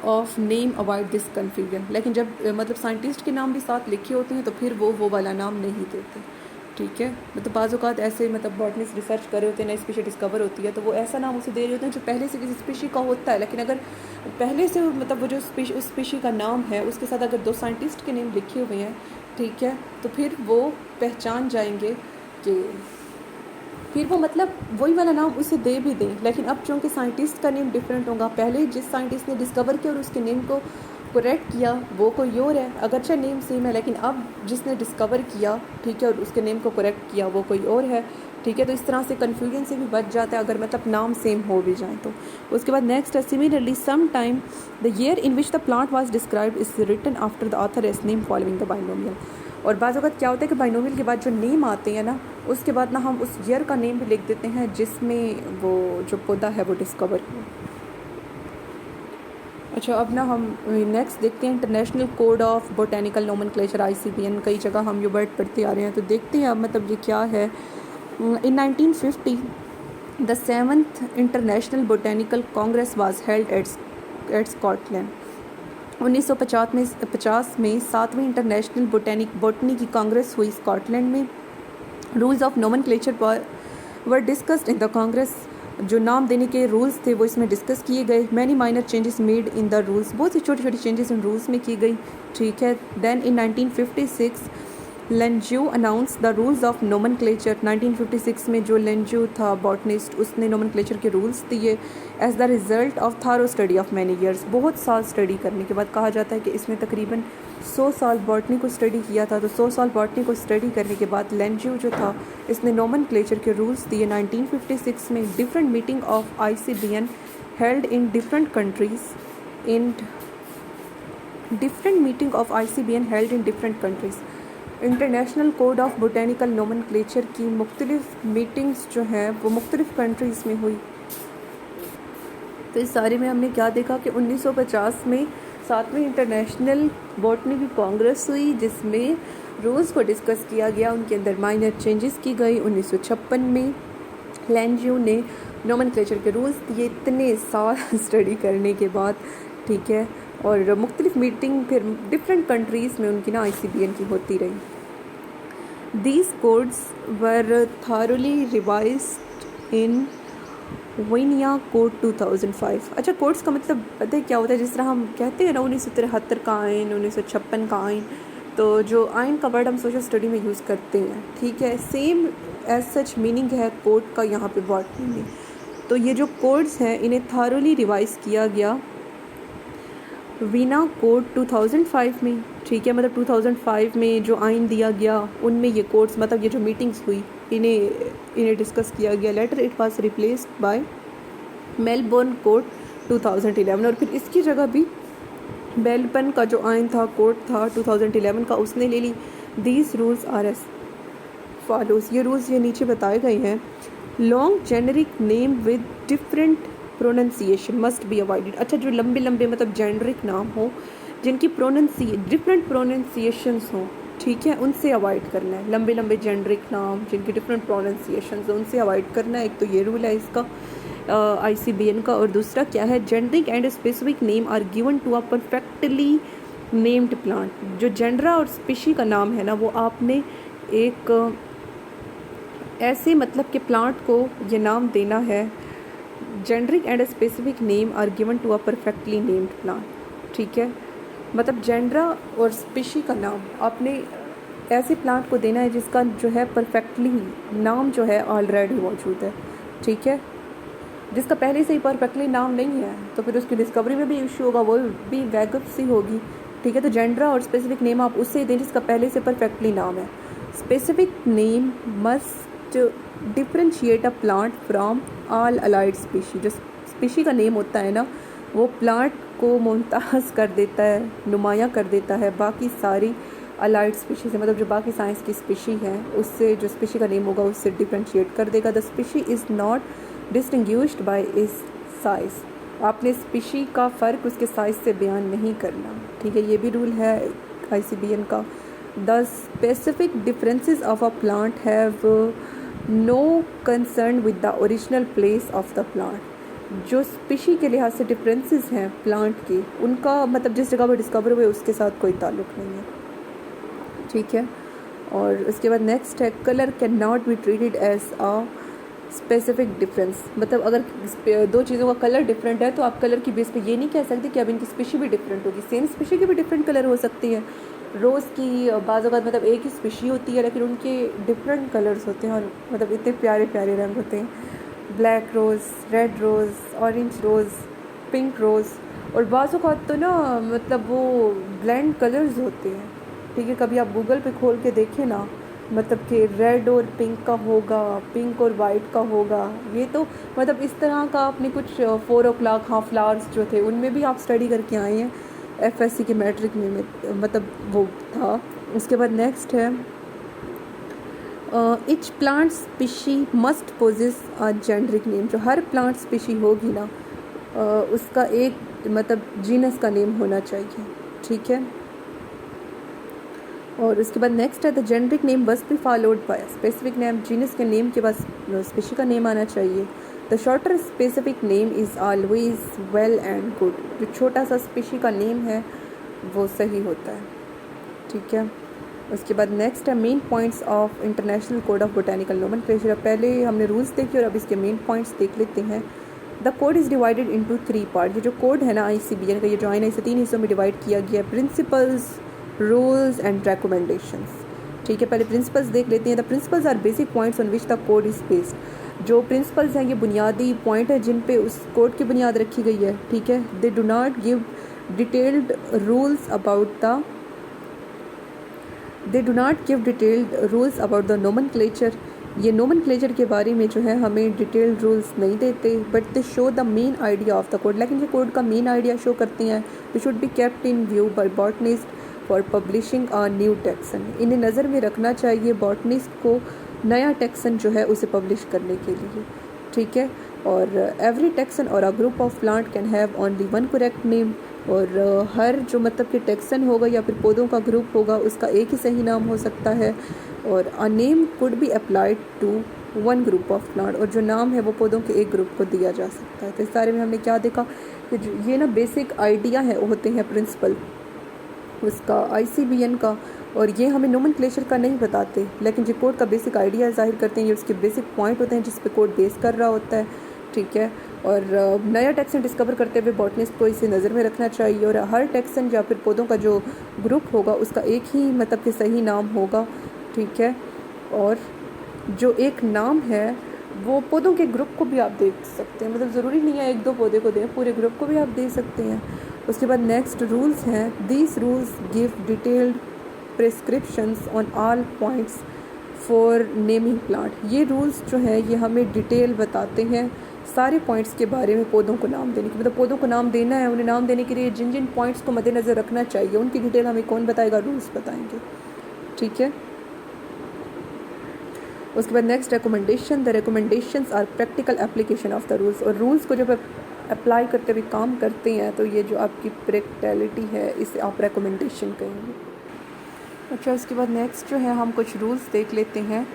of name avoid this confusion, लेकिन जब मतलब साइंटिस्ट के नाम भी साथ लिखे होते हैं तो फिर वो वाला नाम नहीं देते, ठीक है। मतलब बाज़ औक़ात ऐसे मतलब बॉटनिस्ट रिसर्च कर रहे होते हैं, नई स्पीशी डिस्कवर होती है, तो वो ऐसा नाम उसे दे रहे होते हैं जो पहले से किसी स्पीशी का होता है, लेकिन अगर पहले से मतलब वो जो उस स्पीशी का नाम है उसके साथ अगर दो साइंटिस्ट के नेम लिखे हुए हैं, ठीक है, तो फिर वो पहचान जाएंगे कि फिर वो मतलब वही वाला नाम उसे दे भी दें। लेकिन अब चूँकि साइंटिस्ट का नेम डिफरेंट होगा, पहले जिस साइंटिस्ट ने डिस्कवर किया और उसके नेम को करेक्ट किया वो कोई और है, अगरचे नेम सेम है, लेकिन अब जिसने डिस्कवर किया, ठीक है, और उसके नेम को करेक्ट किया वो कोई और है, ठीक है। तो इस तरह से कन्फ्यूजन से भी बच जाता है अगर मतलब नाम सेम हो भी जाए तो। उसके बाद नेक्स्ट है, similarly some time the year in which the plant was described is written after the author as name following the binomial. और बाज़ वक़्त क्या होता है कि बाइनोमियल के बाद जो नेम आते हैं ना, उसके बाद ना हम उस ईयर का नेम भी लिख देते हैं जिसमें वो जो पौधा है वो डिस्कवर हुआ। अच्छा, अब ना हम नेक्स्ट देखते हैं international code of botanical nomenclature ICBN। कई जगह हम ये वर्ड पढ़ते आ रहे हैं, तो देखते हैं अब मतलब ये क्या है। इन 1950 the 7th international botanical Congress was held at Scotland. 1950 में 7वीं इंटरनेशनल बोटनी की कांग्रेस हुई स्कॉटलैंड में। Rules of nomenclature were discussed in the Congress. जो नाम देने के रूल्स थे वो इसमें डिस्कस किए गए। Many minor changes made in the rules, बहुत सी छोटी छोटी चेंजेस इन रूल्स में की गई, ठीक है। Then in 1956 Lanjouw announce the rules of nomenclature. 1956 में जो लेंज्यू था बॉटनिस्ट, उसने नोमेनक्लेचर के रूल्स दिए एज द रिजल्ट ऑफ थारो स्टडी ऑफ मैनी ईयर्स। बहुत साल स्टडी करने के बाद कहा जाता है कि इसने तकरीबन 100 साल बॉटनी को स्टडी किया था। तो 100 साल बॉटनी को स्टडी करने के बाद लेंज्यू जो था इसने नोमेनक्लेचर के रूल्स दिए। 1956 में different meeting of ICBN held in different countries. International code of botanical nomenclature की मुख्तलिफ मीटिंग्स जो हैं वो मुख्तलिफ कंट्रीज़ में हुई। तो इस सारे में हमने क्या देखा कि 1950 में 7वीं इंटरनेशनल बॉटनी की कांग्रेस हुई जिसमें रूल्स को डिस्कस किया गया, उनके अंदर माइनर चेंजेस की गई। 1956 में लेंज्यू ने नोमेनक्लेचर के रूल्स दिए इतने साल स्टडी करने के बाद, ठीक है। और मुख्तलिफ मीटिंग फिर डिफरेंट कंट्रीज़ में उनकी ना ICBN की होती रही। These codes were thoroughly revised in Vienna code 2005। अच्छा, कोड्स का मतलब पता है क्या होता है? जिस तरह हम कहते हैं ना 1973 का आइन, 1956 का आइन, तो जो आइन का वर्ड हम सोशल स्टडी में यूज़ करते हैं, ठीक है, सेम एज सच मीनिंग है कोड का यहाँ पे बॉटनी में। तो ये जो कोड्स हैं इन्हें थारोली रिवाइज किया गया वीना कोड 2005 में, ठीक है, मतलब 2005 में जो आइन दिया गया उनमें ये कोड्स, मतलब ये जो मीटिंग्स हुई इन्हें डिस्कस किया गया। Later it was replaced by Melbourne code 2011, और फिर इसकी जगह भी मेलबर्न का जो आइन था, कोड था 2011 का, उसने ले ली। These rules are as follows, ये रूल्स ये नीचे बताए गए हैं। Long generic name with different pronunciation must be avoided. अच्छा, जो लंबे लंबे मतलब जेनरिक नाम हो जिनकी डिफरेंट प्रोनाउंसिएशंस हों, ठीक है, उनसे अवॉइड करना है। लंबे लंबे जेनरिक नाम जिनकी डिफरेंट प्रोनाउंसिएशंस हों उनसे अवॉइड करना है। एक तो ये रूल है इसका ICBN का। और दूसरा क्या है, generic and specific name are given to a perfectly named plant. जो जेनरा और स्पीशी का नाम है ना, वो आपने एक ऐसे मतलब के प्लांट को ये नाम देना है। Generic and specific name are given to a perfectly named plant, ठीक है, मतलब जेनरा और स्पीशी का नाम आपने ऐसे प्लांट को देना है जिसका जो है परफेक्टली नाम जो है ऑलरेडी मौजूद है, ठीक है। जिसका पहले से ही परफेक्टली नाम नहीं है तो फिर उसकी डिस्कवरी में भी इशू होगा, वो भी वैगअप सी होगी, ठीक है। तो जेनरा और स्पेसिफिक नेम आप उससे दें जिसका पहले से परफेक्टली नाम है। Specific name must differentiate a plant from all allied species. जो स्पीशी का नेम होता है ना, वो प्लांट को मुमताज़ कर देता है, नुमायाँ कर देता है बाकी सारी अलाइड स्पीशी से, मतलब जो बाकी साइंस की स्पीशी हैं उससे जो स्पीशी का नेम होगा उससे डिफ्रेंशिएट कर देगा। The species is not distinguished by is size. आपने स्पीशी का फ़र्क उसके साइज से बयान नहीं करना, ठीक है। ये भी रूल है ICBN का। The specific differences of a plant have no concern with the original place of the plant. जो स्पीशी के लिहाज से डिफरेंसेस हैं प्लांट के, उनका मतलब जिस जगह पर डिस्कवर हुए उसके साथ कोई ताल्लुक़ नहीं है, ठीक है। और उसके बाद नेक्स्ट है, colour can not be treated as a specific difference. मतलब अगर दो चीज़ों का कलर डिफरेंट है तो आप कलर की बेस पे ये नहीं कह सकते कि अब इनकी स्पीशी भी डिफरेंट होगी। सेम स्पीशी की भी डिफरेंट कलर हो सकती है। रोज़ की बाज़ औक़ात मतलब एक ही स्पीशी होती है लेकिन उनके डिफरेंट कलर्स होते हैं और मतलब इतने प्यारे प्यारे रंग होते हैं। ब्लैक रोज़, रेड रोज़, ऑरेंज रोज़, पिंक रोज़, और बाज़ औक़ात तो ना मतलब वो ब्लेंड कलर्स होते हैं, ठीक है। कभी आप गूगल पे खोल के देखें ना, मतलब कि रेड और पिंक का होगा, पिंक और वाइट का होगा। ये तो मतलब इस तरह का आपने कुछ 4 o'clock हाफ फ्लावर्स जो थे उनमें भी आप स्टडी करके आए हैं FSC के मैट्रिक में मतलब वो था। उसके बाद नेक्स्ट है, each plant species must possess a generic name. जो हर प्लांट स्पीशी होगी ना उसका एक मतलब जीनस का नेम होना चाहिए, ठीक है। और उसके बाद नेक्स्ट है, the generic name must be followed by specific name. Genus के नेम के बाद स्पीशी का नेम आना चाहिए। The shorter specific name is always well and good. जो छोटा सा स्पीशी का नेम है वो सही होता है, ठीक है। उसके बाद नेक्स्ट है, main points of international code of botanical nomenclature. पहले हमने रूल्स देखे और अब इसके मेन पॉइंट्स देख लेते हैं। The code is divided into 3 part. ये जो कोड है ना ICBN का, ये जो आइन है इसे 3 हिस्सों में डिवाइड किया गया है। प्रिंसिपल्स, रूल्स एंड रिकमेंडेशंस, ठीक है। पहले प्रिंसिपल्स देख लेते हैं। The principles are basic points on which the code is based. जो प्रिंसिपल्स हैं ये बुनियादी पॉइंट है जिन पे उस कोड की बुनियाद रखी गई है, ठीक है। दे do not give detailed rules about the nomenclature. ये नोमेनक्लेचर के बारे में जो है हमें डिटेल्ड रूल्स नहीं देते, but they show the main idea of the code. लेकिन ये कोड का मेन आइडिया शो करते हैं। They should be kept in view bye botanist for publishing a new taxon. इन्हें नज़र में रखना चाहिए बॉटनिस्ट को नया टेक्सन जो है उसे पब्लिश करने के लिए, ठीक है। और एवरी टेक्सन और a group of plant can have only one correct name. और हर जो मतलब कि टेक्सन होगा या फिर पौधों का ग्रुप होगा उसका एक ही सही नाम हो सकता है। और a name could be applied to one group of plant. और जो नाम है वो पौधों के एक ग्रुप को दिया जा सकता है। तो इस बारे में हमने क्या देखा कि ये ना बेसिक आइडिया है होते हैं प्रिंसिपल उसका ICBN का, और ये हमें नोमेनक्लेचर का नहीं बताते लेकिन जो कोड का बेसिक आइडिया ज़ाहिर करते हैं। ये उसके बेसिक पॉइंट होते हैं जिस पे कोड बेस कर रहा होता है, ठीक है। और नया टेक्सन डिस्कवर करते हुए बॉटनिस्ट को इसे नज़र में रखना चाहिए। और हर टेक्सन या फिर पौधों का जो ग्रुप होगा उसका एक ही मतलब कि सही नाम होगा, ठीक है। और जो एक नाम है वो पौधों के ग्रुप को भी आप दे सकते हैं, मतलब ज़रूरी नहीं है 1-2 पौधे को दें, पूरे ग्रुप को भी आप दे सकते हैं। उसके बाद नेक्स्ट रूल्स हैं, these rules give detailed prescriptions on all points for naming plant. ये रूल्स जो हैं ये हमें डिटेल बताते हैं सारे पॉइंट्स के बारे में पौधों को नाम देने की, मतलब पौधों को नाम देना है, उन्हें नाम देने के लिए जिन जिन पॉइंट्स को मद्देनज़र रखना चाहिए उनकी डिटेल हमें कौन बताएगा, रूल्स बताएंगे। ठीक है। उसके बाद next recommendation, the recommendations are practical application of the rules. और रूल्स को जब आप अप्लाई करते हुए काम करते हैं तो ये जो आपकी प्रैक्टिकलिटी है इसे आप रिकमेंडेशन कहेंगे। अच्छा, उसके बाद नेक्स्ट जो है हम कुछ रूल्स देख लेते हैं।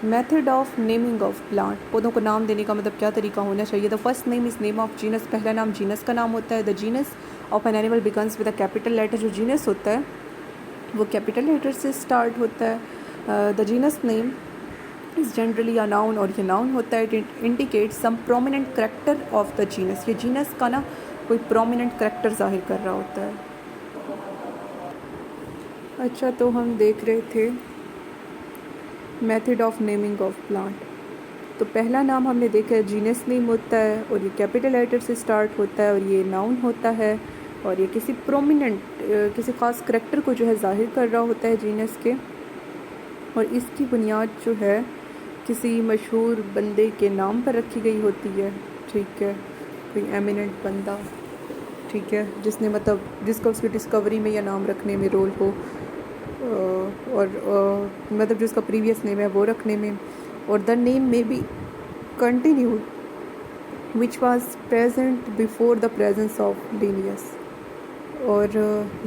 Method of naming of plant, पौधों को नाम देने का मतलब क्या तरीका होना चाहिए। The first name is name of genus, पहला नाम जीनस का नाम होता है। The genus of an animal begins with a capital letter, जो जीनस होता है वो कैपिटल लेटर से स्टार्ट होता है। The genus name is generally a noun, और ये नाउन होता है। It indicate some prominent character of the genus, ये जीनस का ना कोई प्रोमिनेंट करेक्टर जाहिर कर रहा होता है। अच्छा, तो हम देख रहे थे method of naming of plant. तो पहला नाम हमने देखा है जीनस नेम होता है और ये कैपिटल लेटर से स्टार्ट होता है और ये नाउन होता है और ये किसी प्रोमिनेंट किसी ख़ास करेक्टर को जो है जाहिर कर रहा होता है जीनस के, और इसकी बुनियाद जो है किसी मशहूर बंदे के नाम पर रखी गई होती है। ठीक है, कोई एमिनेंट बंदा, ठीक है, जिसने मतलब जिसका उसकी डिस्कवरी में या नाम रखने में रोल हो, और मतलब जिसका प्रीवियस नेम है वो रखने में, और द नेम में be continued which was present before the presence of Linnaeus. और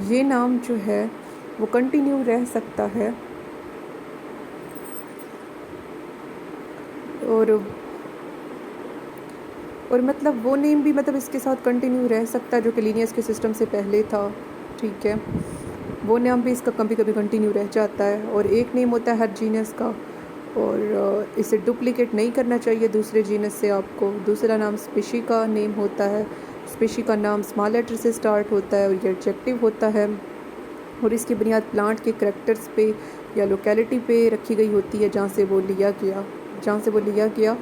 ये नाम जो है वो कंटिन्यू रह सकता है और मतलब वो नेम भी मतलब इसके साथ कंटिन्यू रह सकता है जो कि लीनियस के सिस्टम से पहले था। ठीक है, वो नाम भी इसका कभी कभी कंटिन्यू रह जाता है। और एक नेम होता है हर जीनस का, और इसे डुप्लीकेट नहीं करना चाहिए दूसरे जीनस से आपको। दूसरा नाम स्पीशी का नेम होता है, स्पीशी का नाम स्मॉल लेटर से स्टार्ट होता है और ये एडजेक्टिव होता है, और इसकी बुनियाद प्लांट के करैक्टर्स पे या लोकेलिटी पे रखी गई होती है जहाँ से वो लिया गया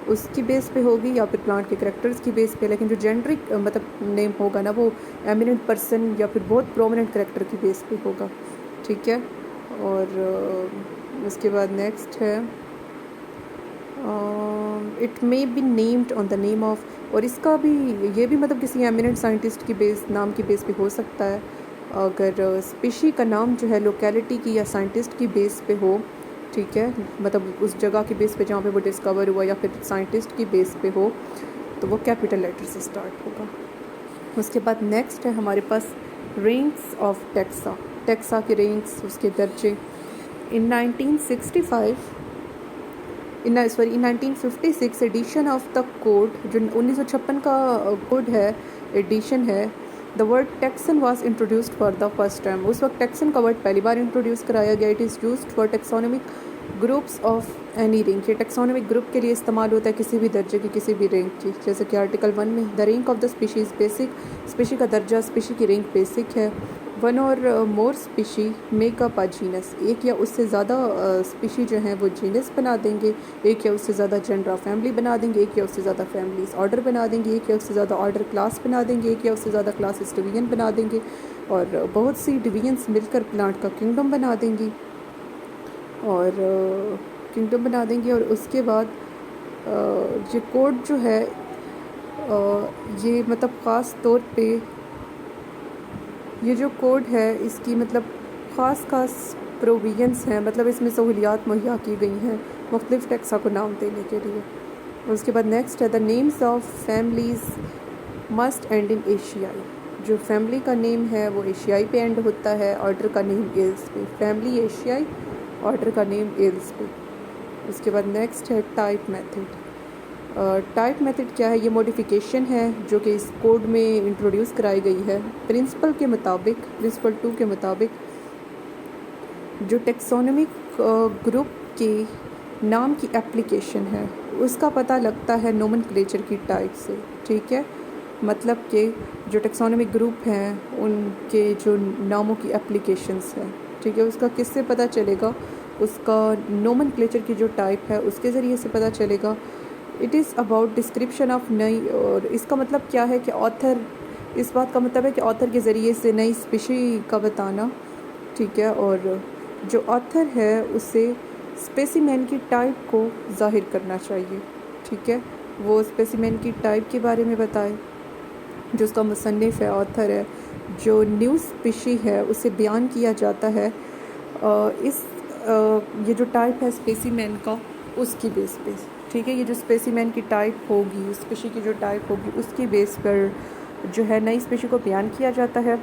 उसकी बेस पे होगी या फिर प्लांट के करैक्टर्स की बेस पे। लेकिन जो जेनरिक मतलब नेम होगा ना वो एमिनेंट पर्सन या फिर बहुत प्रोमिनेंट करैक्टर की बेस पे होगा। ठीक है, और उसके बाद नेक्स्ट है it may be named on the name of, और इसका भी ये भी मतलब किसी एमिनेंट साइंटिस्ट की बेस नाम की बेस पे हो सकता है। अगर स्पीशी का नाम जो है लोकेलिटी की या साइंटिस्ट की बेस पे हो, ठीक है, मतलब उस जगह की बेस पे जहाँ पे वो डिस्कवर हुआ या फिर साइंटिस्ट की बेस पे हो, तो वो कैपिटल लेटर से स्टार्ट होगा। उसके बाद नेक्स्ट है हमारे पास रैंक्स ऑफ टेक्सा के रैंक्स, उसके दर्जे। इन 1956 एडिशन ऑफ द कोड, जो 1956 का कोड है, एडिशन है, the word taxon was introduced for the first time. उस वक्त टैक्सन का वर्ड पहली बार इंट्रोड्यूस कराया गया। It is used for taxonomic groups of any rank, ये टैक्सोनॉमिक ग्रुप के लिए इस्तेमाल होता है किसी भी दर्जे की किसी भी रैंक की। जैसे कि आर्टिकल 1 में the rank of the species basic, species का दर्जा स्पीशी की रैंक बेसिक है। वन और more species make up a genus, एक या उससे ज़्यादा स्पीशी जो हैं वो जीनस बना देंगे, एक या उससे ज़्यादा जेंडर फैमिली बना देंगे, एक या उससे ज़्यादा फैमिलीज ऑर्डर बना देंगे, एक या उससे ज़्यादा ऑर्डर क्लास बना देंगे, एक या उससे ज़्यादा क्लासेस डिवीजन बना देंगे, और बहुत सी डिवीजन्स मिलकर प्लांट का किंगडम बना देंगी और उसके बाद ये कोड जो है ये मतलब ख़ास तौर पे ये जो कोड है इसकी मतलब ख़ास प्रोविजंस हैं, मतलब इसमें सहूलियात मुहैया की गई हैं मुख्तलिफ टैक्सा को नाम देने के लिए। उसके बाद नेक्स्ट है the names of families must and in एशियाई, जो फैमिली का नेम है वो एशियाई पे एंड होता है, ऑर्डर का नेम एल्स पे, फैमिली एशियाई, ऑर्डर का नेम एल्स पे। उसके बाद नेक्स्ट है टाइप मेथड। टाइप मेथड क्या है, ये मॉडिफिकेशन है जो कि इस कोड में इंट्रोड्यूस कराई गई है। प्रिंसिपल 2 के मुताबिक जो टेक्सोनॉमिक ग्रुप के नाम की एप्लीकेशन है उसका पता लगता है नोमेनक्लेचर की टाइप से। ठीक है, मतलब कि जो टेक्सोनॉमिक ग्रुप हैं उनके जो नामों की एप्लीकेशंस हैं, ठीक है, उसका किससे पता चलेगा, उसका नोमेनक्लेचर की जो टाइप है उसके ज़रिए से पता चलेगा। It is about description of नई, और इसका मतलब क्या है कि ऑथर इस बात का मतलब है कि ऑथर के ज़रिए से नई स्पीशी का बताना, ठीक है, और जो ऑथर है उसे स्पेसिमेन की टाइप को ज़ाहिर करना चाहिए, ठीक है, वो स्पेसिमेन की टाइप के बारे में बताए जो उसका मुसन्निफ़ है, ऑथर है, जो न्यू स्पीशी है उसे बयान किया जाता है ये जो टाइप है स्पेसिमेन का उसकी बेस पे, ठीक है, ये जो स्पेसिमेन की टाइप होगी, स्पीशी की जो टाइप होगी उसकी बेस पर जो है नई स्पीशी को बयान किया जाता है।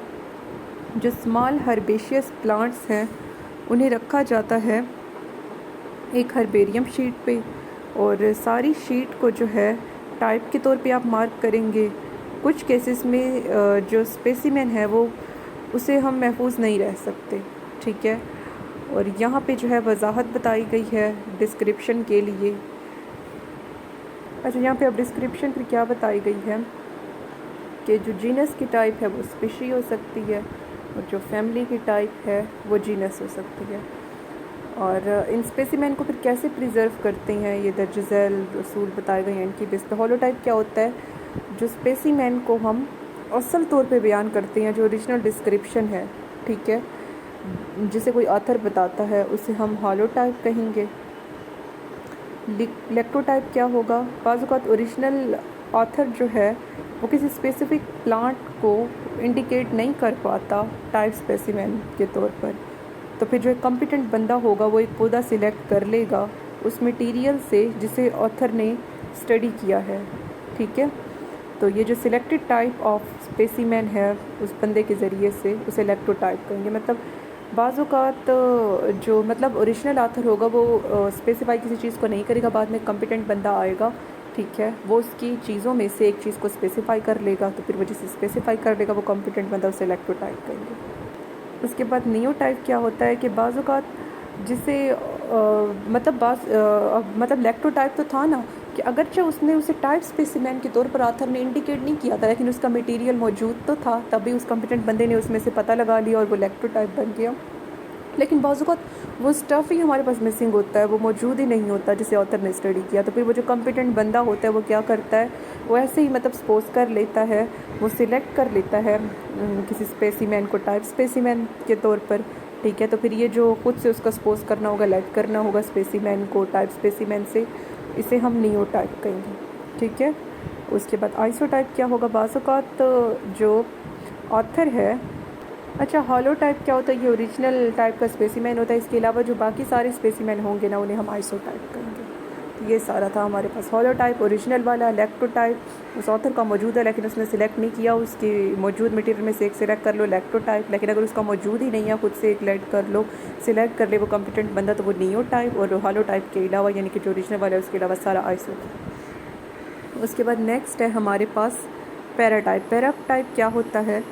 जो स्मॉल हर्बेशियस प्लांट्स हैं उन्हें रखा जाता है एक हर्बेरियम शीट पे, और सारी शीट को जो है टाइप के तौर पे आप मार्क करेंगे। कुछ केसेस में जो स्पेसिमेन है वो उसे हम महफूज नहीं रह सकते, ठीक है, और यहाँ पे जो है वजाहत बताई गई है डिस्क्रिप्शन के लिए। अच्छा, यहाँ पे अब डिस्क्रिप्शन फिर क्या बताई गई है कि जो जीनस की टाइप है वो स्पीशी हो सकती है, और जो फैमिली की टाइप है वो जीनस हो सकती है। और इन स्पेसिमेन को फिर कैसे प्रिजर्व करते हैं, ये दर्जैल रसूल बताए गए हैं इनकी बेस पे। हॉलोटाइप क्या होता है, जो स्पेसिमेन को हम असल तौर पे बयान करते हैं, जो ओरिजिनल डिस्क्रिप्शन है, ठीक है, जिसे कोई ऑथर बताता है उसे हम हॉलोटाइप कहेंगे। लेक्टोटाइप क्या होगा, बाज़ औक़ात ओरिजिनल ऑथर जो है वो किसी स्पेसिफिक प्लांट को इंडिकेट नहीं कर पाता टाइप स्पेसिमेन के तौर पर, तो फिर जो एक कॉम्पिटेंट बंदा होगा वो एक पौधा सिलेक्ट कर लेगा उस मटेरियल से जिसे ऑथर ने स्टडी किया है, ठीक है। तो ये जो सिलेक्टेड टाइप ऑफ स्पेसिमेन है उस बंदे के ज़रिए से उसे लेक्टोटाइप कहेंगे। मतलब बाज़ औक़ात जो मतलब ओरिजिनल ऑथर होगा वो स्पेसिफाई किसी चीज़ को नहीं करेगा, बाद में कॉम्पिटेंट बंदा आएगा, ठीक है, वो उसकी चीज़ों में से एक चीज़ को स्पेसिफाई कर लेगा, तो फिर वो जिसे स्पेसिफाई कर लेगा वो कॉम्पिटेंट बंदा उसे लेक्टोटाइप कहेंगे। उसके बाद नियोटाइप क्या होता है कि बाज़ औक़ात जिसे मतलब लेक्टोटाइप तो था ना कि अगरचे उसने उसे टाइप स्पेसिमेन के तौर पर ऑथर ने इंडिकेट नहीं किया था, लेकिन उसका मटेरियल मौजूद तो था, तभी उस कॉम्पिटेंट बंदे ने उसमें से पता लगा लिया और वो लेक्टोटाइप बन गया। लेकिन बाज़ औक़ात वो स्टफ़ ही हमारे पास मिसिंग होता है, वो मौजूद ही नहीं होता जिसे ऑथर ने स्टडी किया, तो फिर वो जो कॉम्पिटेंट बंदा होता है वो क्या करता है, वो ऐसे ही मतलब सपोज कर लेता है, वो सिलेक्ट कर लेता है किसी स्पेसिमेन को टाइप स्पेसिमेन के तौर पर, ठीक है। तो फिर ये जो खुद से उसका सपोज करना होगा, लेट करना होगा स्पेसिमेन को टाइप स्पेसिमेन से, इसे हम नियोटाइप कहेंगे, ठीक है। उसके बाद आइसोटाइप क्या होगा, बाज़ औक़ात जो ऑथर है, अच्छा हॉलोटाइप क्या होता है, ये ओरिजिनल टाइप का स्पेसिमेन होता है, इसके अलावा जो बाकी सारे स्पेसिमेन होंगे ना उन्हें हम आइसोटाइप कहेंगे। तो ये सारा था हमारे पास, हॉलोटाइप ओरिजिनल वाला, लेक्टोटाइप उस ऑथर का मौजूद है लेकिन उसने सिलेक्ट नहीं किया, उसकी मौजूद मटेरियल में से एक सिलेक्ट कर लो लेक्टोटाइप, लेकिन अगर उसका मौजूद ही नहीं है खुद से एक लेट कर लो, सिलेक्ट कर ले वो कॉम्पिटेंट बंदा, तो वो नियोटाइप, और हॉलोटाइप के अलावा यानी कि जो ओरिजिनल वाला है उसके अलावा सारा आइसोटाइप। उसके बाद नेक्स्ट है हमारे पास पैराटाइप। पैराटाइप क्या होता है,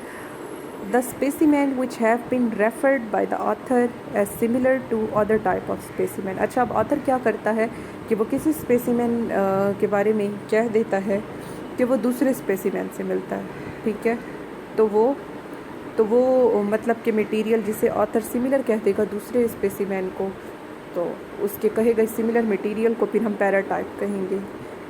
the specimen which have been referred by the author as similar to other type of specimen। अच्छा, अब ऑथर क्या करता है कि वो किसी स्पेसिमेन के बारे में कह देता है कि वो दूसरे स्पेसिमेन से मिलता है, ठीक है, तो वो मतलब कि मटेरियल जिसे ऑथर सिमिलर कह देगा दूसरे स्पेसिमेन को, तो उसके कहे गए सिमिलर मटेरियल को फिर हम पैराटाइप कहेंगे।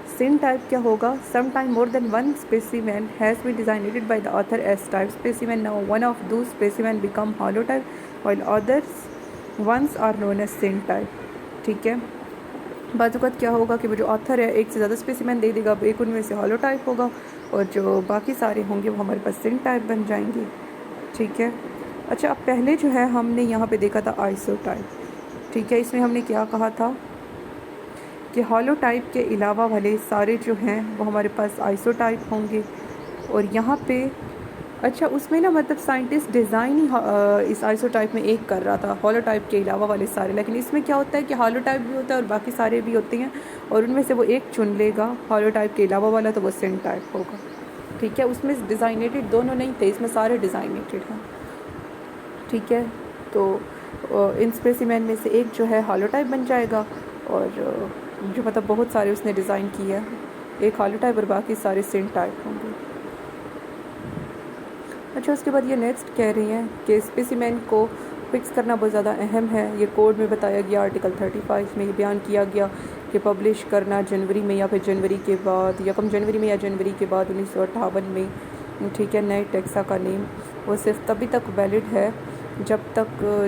सिनटाइप क्या होगा, sometime more than one specimen has been designated by the author as type specimen। Now one of those specimen become holotype while others ones are known as syntype, ठीक है। बाज़ औक़ात क्या होगा कि वो जो ऑथर है एक से ज़्यादा स्पेसिमेन दे देगा, एक उनमें से हॉलोटाइप होगा और जो बाकी सारे होंगे वो हमारे पास सिनटाइप बन जाएंगे, ठीक है। अच्छा, अब पहले जो है हमने यहाँ पे देखा था आइसोटाइप, ठीक है, इसमें हमने क्या कहा था कि हॉलोटाइप के अलावा वाले सारे जो हैं वो हमारे पास आइसोटाइप होंगे, और यहाँ पे अच्छा उसमें ना मतलब साइंटिस्ट डिज़ाइन ही इस आइसोटाइप में एक कर रहा था, हॉलोटाइप के अलावा वाले सारे, लेकिन इसमें क्या होता है कि हॉलोटाइप भी होता है और बाकी सारे भी होते हैं, और उनमें से वो एक चुन लेगा हॉलोटाइप के अलावा वाला, तो वो सिनटाइप होगा, ठीक है। उसमें डिज़ाइनेटेड दोनों नहीं थे, इसमें सारे डिज़ाइनेटेड हैं, ठीक है। तो इन स्पेसिमेन में से एक जो है हॉलोटाइप बन जाएगा, और जो मतलब बहुत सारे उसने डिज़ाइन किया है, एक हॉलोटाइप और बाकी सारे सिनटाइप होंगे। अच्छा, उसके बाद ये नेक्स्ट कह रही हैं कि स्पेसिमेन को फिक्स करना बहुत ज़्यादा अहम है, ये कोड में बताया गया, आर्टिकल 35 में ये बयान किया गया कि पब्लिश करना जनवरी में या फिर जनवरी के बाद, 1 जनवरी में या जनवरी के बाद 1958 में ठीक है, नए टैक्सा का नेम वो सिर्फ तभी तक वैलिड है जब तक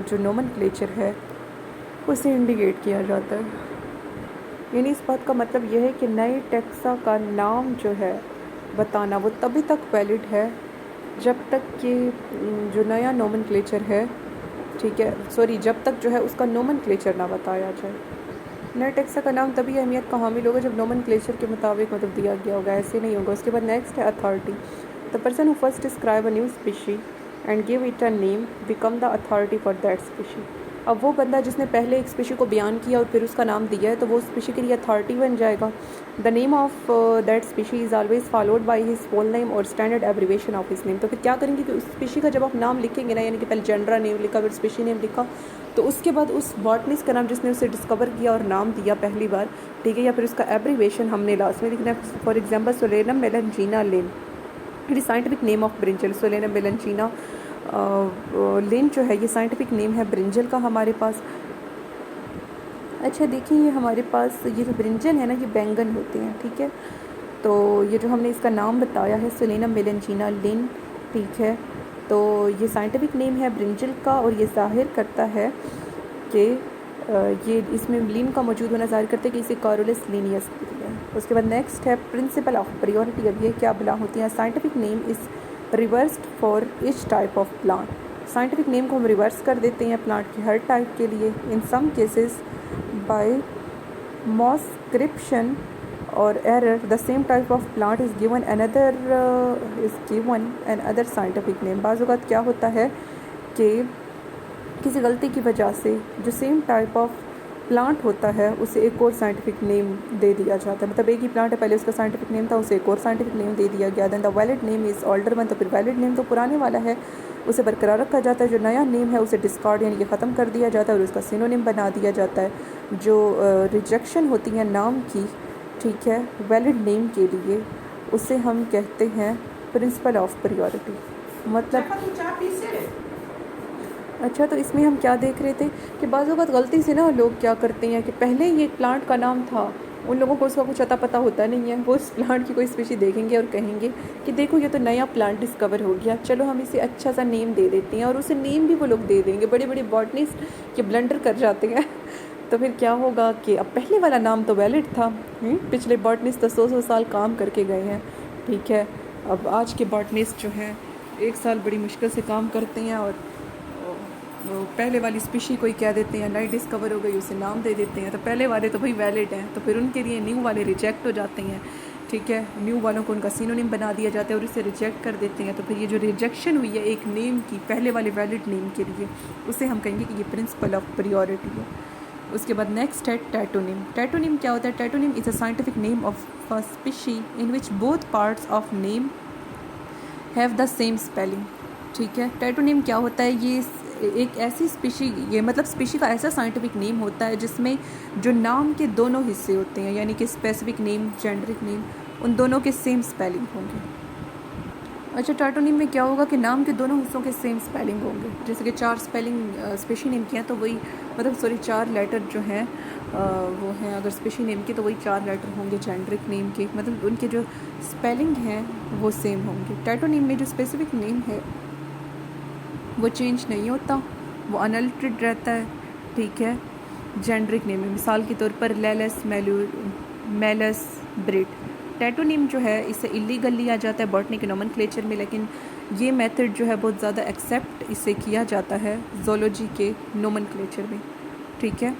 जो नोमेनक्लेचर है उसे इंडिकेट किया जाता है। यानी इस बात का मतलब यह है कि नए टैक्सा का नाम जो है बताना वो तभी तक वैलिड है जब तक कि जो नया नोमेनक्लेचर है, ठीक है, सॉरी, जब तक जो है उसका नोमेनक्लेचर ना बताया जाए। नए टैक्सा का नाम तभी अहमियत का हामिल होगा जब नोमेनक्लेचर के मुताबिक मतलब दिया गया होगा, ऐसे नहीं होगा। उसके बाद नेक्स्ट है authority. The person who first describe a new species and give it a name become the authority for that species. अब वो बंदा जिसने पहले एक स्पीशी को बयान किया और फिर उसका नाम दिया है तो वो स्पीशी के लिए अथॉरिटी बन जाएगा। The name of that species is always followed by his full name और standard abbreviation of his name. तो फिर क्या करेंगे कि उस स्पीशी का जब आप नाम लिखेंगे ना, यानी कि पहले जनरा नेम लिखा फिर स्पीशी नेम लिखा, तो उसके बाद उस बॉटनिस्ट का नाम जिसने उसे डिस्कवर किया और नाम दिया पहली बार, ठीक है, या फिर उसका एब्रीवेशन हमने लास्ट में लिखना है। For example Solanum melongena Linn, it is scientific name of brinjal. Solanum melongena Linn जो है ये साइंटिफिक नेम है ब्रिंजल का हमारे पास। अच्छा देखिए, ये हमारे पास ये जो ब्रिंजल है ना ये बैंगन होते हैं, ठीक है। तो ये जो हमने इसका नाम बताया है सोलेनम मेलनजीना लिन, ठीक है, तो ये साइंटिफिक नेम है ब्रिंजल का और ये जाहिर करता है कि ये इसमें लिन का मौजूद होना जाहिर करते हैं कि इसे कॉरुलस लिनियस है। उसके बाद नेक्स्ट है प्रिंसिपल ऑफ प्रायोरिटी। अब ये क्या बला होती है? Scientific name is reversed for each type of plant. Scientific name को हम रिवर्स कर देते हैं प्लांट के हर टाइप के लिए। इन सम केसेस बाय मॉस्क्रिप्शन और error the same type of plant is given another scientific name। बाज़ औक़ात क्या होता है कि किसी गलती की वजह से जो सेम टाइप ऑफ प्लांट होता है उसे एक और साइंटिफिक नेम दे दिया जाता है। मतलब एक ही प्लांट है, पहले उसका साइंटिफिक नेम था, उसे एक और साइंटिफिक नेम दे दिया गया। Then the valid name is older one. तो फिर वैलिड नेम तो पुराने वाला है उसे बरकरार रखा जाता है, जो नया नेम है उसे डिस्कार्ड यानी कि ख़त्म कर दिया जाता है और उसका सिनोनिम बना दिया जाता है। जो रिजेक्शन होती है नाम की, ठीक है, वैलिड नेम के लिए, उसे हम कहते हैं प्रिंसिपल ऑफ प्रायोरिटी। मतलब अच्छा, तो इसमें हम क्या देख रहे थे कि बाज़ औक़ात गलती से ना लोग क्या करते हैं कि पहले ये प्लांट का नाम था, उन लोगों को उसका कुछ अता पता होता नहीं है, वो उस प्लांट की कोई स्पीशी देखेंगे और कहेंगे कि देखो ये तो नया प्लांट डिस्कवर हो गया, चलो हम इसे अच्छा सा नेम दे देते हैं, और उसे नेम भी वो लोग दे देंगे। बड़े बड़े बॉटनिस्ट ये ब्लंडर कर जाते हैं। तो फिर क्या होगा कि अब पहले वाला नाम तो वैलिड था, पिछले बॉटनिस्ट तो 100 साल काम करके गए हैं, ठीक है। अब आज के बॉटनिस्ट जो हैं 1 साल बड़ी मुश्किल से काम करते हैं और पहले वाली स्पीशी कोई कह देते हैं नई डिस्कवर हो गई, उसे नाम दे देते हैं। तो पहले वाले तो भाई वैलिड हैं, तो फिर उनके लिए न्यू वाले रिजेक्ट हो जाते हैं, ठीक है। न्यू वालों को उनका सिनोनिम बना दिया जाता है और इसे रिजेक्ट कर देते हैं। तो फिर ये जो रिजेक्शन हुई है एक नेम की पहले वाले वैलिड नेम के लिए, उसे हम कहेंगे कि ये प्रिंसिपल ऑफ प्रायोरिटी है। उसके बाद नेक्स्ट है टैटोनिम। टैटोनिम क्या होता है? Tautonym is a scientific name of a species in which both parts of name have the same spelling, ठीक है। टैटोनिम क्या होता है? ये एक ऐसी स्पीशी, ये मतलब स्पीशी का ऐसा साइंटिफिक नेम होता है जिसमें जो नाम के दोनों हिस्से होते हैं, यानी कि स्पेसिफिक नेम, जेंडरिक नेम, उन दोनों के सेम स्पेलिंग होंगे। अच्छा, टैटोनिम में क्या होगा कि नाम के दोनों हिस्सों के सेम स्पेलिंग होंगे। जैसे कि 4 स्पेलिंग स्पीशी नेम की हैं तो वही, मतलब सॉरी 4 लेटर जो हैं वो हैं अगर स्पीशी नेम के, तो वही 4 लेटर होंगे जेंडरिक नेम के, मतलब उनके जो स्पेलिंग हैं वो सेम होंगे। टैटोनिम में जो स्पेसिफिक नेम है वो चेंज नहीं होता, वो अनअल्टर्ड रहता है, ठीक है। जेंडरिक नेम में मिसाल के तौर पर लेलस, मेलस, ब्रिट। टैटोनिम जो है इसे इलीगल लिया जाता है बॉटनी के नोमेनक्लेचर में, लेकिन ये मेथड जो है बहुत ज़्यादा एक्सेप्ट इसे किया जाता है ज़ूलॉजी के नोमेनक्लेचर में, ठीक है।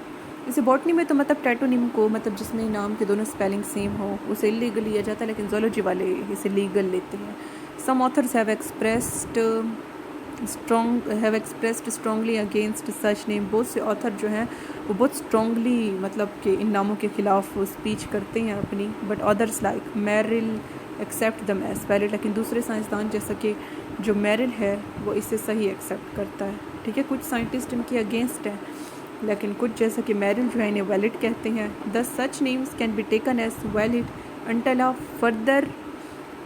इसे बॉटनी में तो मतलब टैटोनिम को, मतलब जिसमें नाम के दोनों स्पेलिंग सेम हो, उसे इलीगल लिया जाता है, लेकिन ज़ूलॉजी वाले इसे लीगल लेते हैं। Some authors have expressed strongly against such name. बहुत से ऑथर जो हैं वो बहुत स्ट्रॉन्गली मतलब कि इन नामों के ख़िलाफ़ स्पीच करते हैं अपनी। But others like Merrill accept them as valid. लेकिन दूसरे साइंसदान जैसा कि जो मेरिल है वो इसे सही एक्सेप्ट करता है, ठीक है। कुछ साइंटिस्ट इनके अगेंस्ट हैं, लेकिन कुछ जैसा कि मेरिल जो है इन्हें वैलिड कहते हैं। The such names can be taken as valid until a further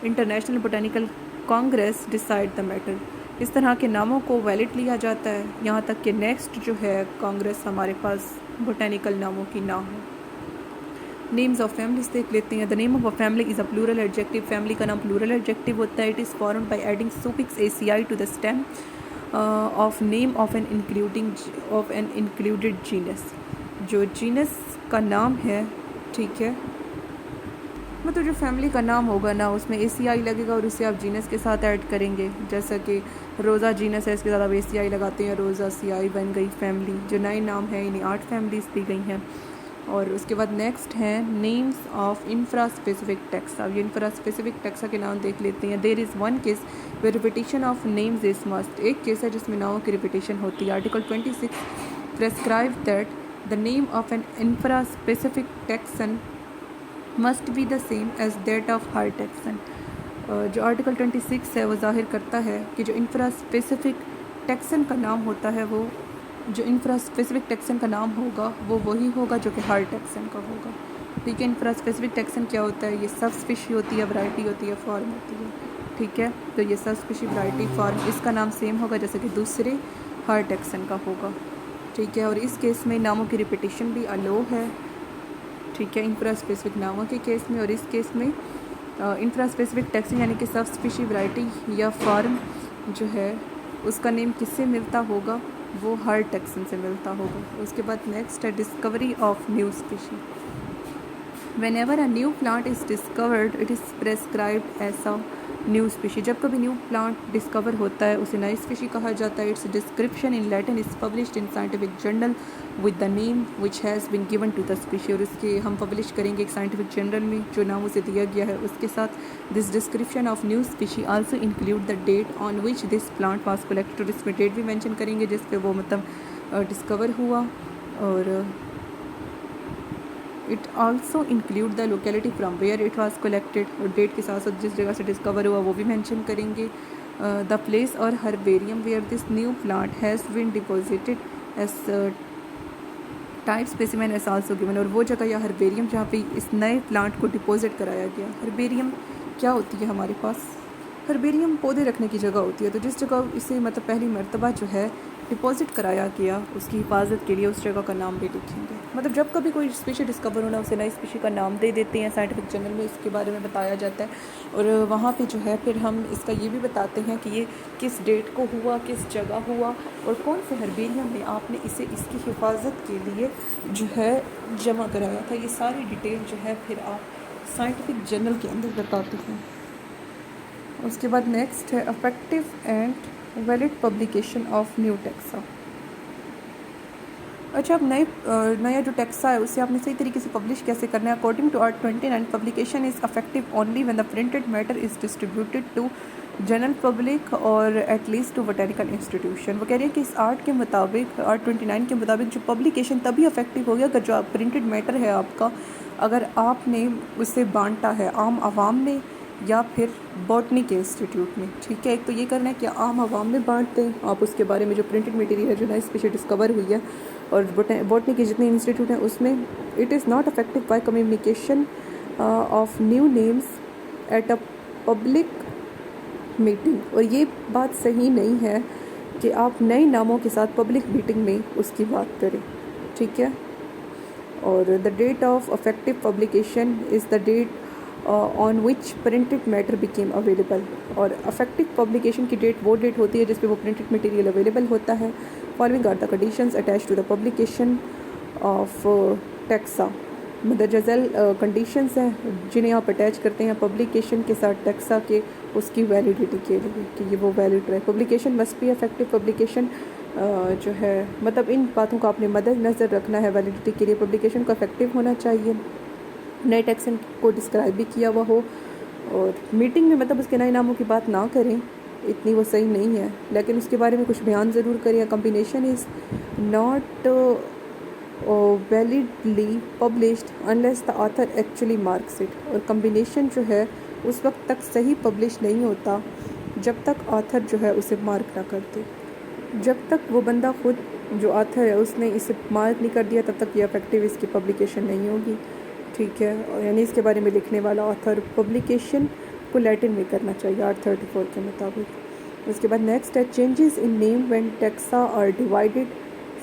international botanical congress decide the matter. इस तरह के नामों को वैलिड लिया जाता है यहाँ तक कि नेक्स्ट जो है कांग्रेस हमारे पास बोटानिकल नामों की ना हो। नेम्स ऑफ फैमिलीज देख लेते हैं। The name of a family is a plural adjective. Family का नाम प्लूरल एडजेक्टिव होता है। It is formed by adding suffix ACI to the stem of name of an included genus. जो genus का नाम है, ठीक है, मतलब जो फैमिली का नाम होगा ना उसमें ACI लगेगा और उसे आप जीनस के साथ ऐड करेंगे। जैसा कि रोज़ा जीनस है, इसके साथ आप ACI लगाते हैं, रोज़ा CI बन गई फैमिली। जो नए नाम है इन्हें 8 फैमिलीज दी गई हैं। और उसके बाद नेक्स्ट हैं names of infraspecific taxa. ये इंफ्रा स्पेसिफिक टेक्सा के नाम देख लेते हैं। There is one case where repetition of names is must. एक केस है जिसमें नामों की रिपीटिशन होती है। Article 26 prescribe that the name of an infraspecific taxon must be the same as that of her taxon. जो आर्टिकल 26 है वो जाहिर करता है कि जो इंफ्रा स्पेसिफिक टेक्सन का नाम होता है वो जो इंफ्रा स्पेसिफिक टेक्सन का नाम होगा वो वही होगा जो कि हर टेक्सन का होगा। ठीक है, इंफ्रा स्पेसिफिक टेक्सन क्या होता है? ये सब स्पीशी होती है, वैरायटी होती है, फॉर्म होती है। ठीक है, तो ये सब स्पीशी, वैरायटी, फॉर्म, इसका नाम सेम होगा जैसे कि दूसरे हर टेक्सन का होगा। ठीक है, और इस केस में नामों की रिपीटिशन भी अलो है। ठीक है, इंफ्रा स्पेसिफिक नामों के केस में। और इस केस में इंफ्रा स्पेसिफिक टेक्सन यानी कि सब स्पीशी, वैरायटी या फॉर्म जो है उसका नेम किससे मिलता होगा? वो हर टेक्सन से मिलता होगा। उसके बाद नेक्स्ट है discovery of new species. Whenever a new plant is discovered, it is prescribed as a new species. जब कभी न्यू प्लांट डिस्कवर होता है उसे नई स्पीशी कहा जाता है। Its description in Latin is published in scientific journal with the name which has been given to the species. और इसके हम पब्लिश करेंगे एक साइंटिफिक जर्नल में जो नाम उसे दिया गया है उसके साथ। This description of new species also include the date on which this plant was collected. और इसमें डेट भी मेंशन करेंगे जिस पे वो मतलब डिस्कवर हुआ। और it also include the locality from where it was collected. और डेट के साथ साथ जिस जगह से डिस्कवर हुआ वो भी मेंशन करेंगे। द प्लेस और herbarium where this new plant has been deposited as type specimen as also given. और वो जगह या हर्बेरियम जहाँ पे इस नए प्लांट को डिपॉजिट कराया गया। हर्बेरियम क्या होती है हमारे पास? हर्बेरियम पौधे रखने की जगह होती है। तो जिस जगह इसे मतलब पहली मर्तबा जो है डिपॉजिट कराया गया उसकी हिफाजत के लिए उस जगह का नाम भी लिखेंगे। मतलब जब कभी कोई स्पीशी डिस्कवर होना उसे नई स्पीशी का नाम दे देते हैं। साइंटिफिक जर्नल में इसके बारे में बताया जाता है। और वहाँ पे जो है फिर हम इसका ये भी बताते हैं कि ये किस डेट को हुआ, किस जगह हुआ और कौन से हर्बेरियम में आपने इसे इसकी हिफाजत के लिए जो है जमा कराया था। ये सारी डिटेल जो है फिर आप साइंटिफिक जर्नल के अंदर बताते हैं। उसके बाद नेक्स्ट है affective and valid publication of new taxa. अच्छा, अब नया जो टेक्सा है उसे आपने सही तरीके से पब्लिश कैसे करना है? According to art 29 publication is effective only when the printed matter is distributed to general public और at least to botanical institution. वो कह रही है कि इस आर्ट के मुताबिक, आर्ट 29 के मुताबिक जो पब्लिकेशन तभी अफेक्टिव हो गया अगर जो प्रिंटेड मैटर है आपका, अगर आपने उसे बांटा है आम आवाम में या फिर बॉटनी के इंस्टीट्यूट में। ठीक है, एक तो ये करना है कि आम आवाम में बांट दें आप उसके बारे में जो प्रिंटेड मटेरियल है जो नई स्पीशी डिस्कवर हुई है। और बॉटनी के जितने इंस्टीट्यूट हैं उसमें it is not affective by communication of new names at a public meeting. और ये बात सही नहीं है कि आप नए नामों के साथ पब्लिक मीटिंग में उसकी बात करें। ठीक है, और the date of effective publication is the date on which printed matter became available. और अफेक्टिव पब्लिकेशन की डेट वो डेट होती है जिस पे वो प्रिंटेड मटेरियल अवेलेबल होता है। Following are the conditions attach to the publication of taxa. मदरजल कंडीशंस हैं जिन्हें आप अटैच करते हैं पब्लिकेशन के साथ टेक्सा के, उसकी वैलिडिटी के लिए कि ये वो वैलिड रहे। Publication must be effective publication जो है मतलब इन बातों का आपने मद्देनज़र रखना है वैलिडिटी के लिए। पब्लिकेशन को इफेक्टिव होना चाहिए, नए टेक्सन को डिस्क्राइब भी किया हुआ हो। और मीटिंग में मतलब उसके नए नामों की बात ना करें, इतनी वो सही नहीं है, लेकिन उसके बारे में कुछ बयान ज़रूर करें। Combination is not validly published unless the author actually marks it. और कम्बिनेशन जो है उस वक्त तक सही पब्लिश नहीं होता जब तक ऑथर जो है उसे मार्क ना करते। जब तक वो बंदा खुद जो ऑथर है उसने इसे मार्क नहीं कर दिया तब तक ये इफेक्टिव इसकी पब्लिकेशन नहीं होगी। ठीक है, और यानी इसके बारे में लिखने वाला ऑथर पब्लिकेशन को लैटिन में करना चाहिए आर्ट 34 के मुताबिक। उसके बाद नेक्स्ट है changes in name when taxa are divided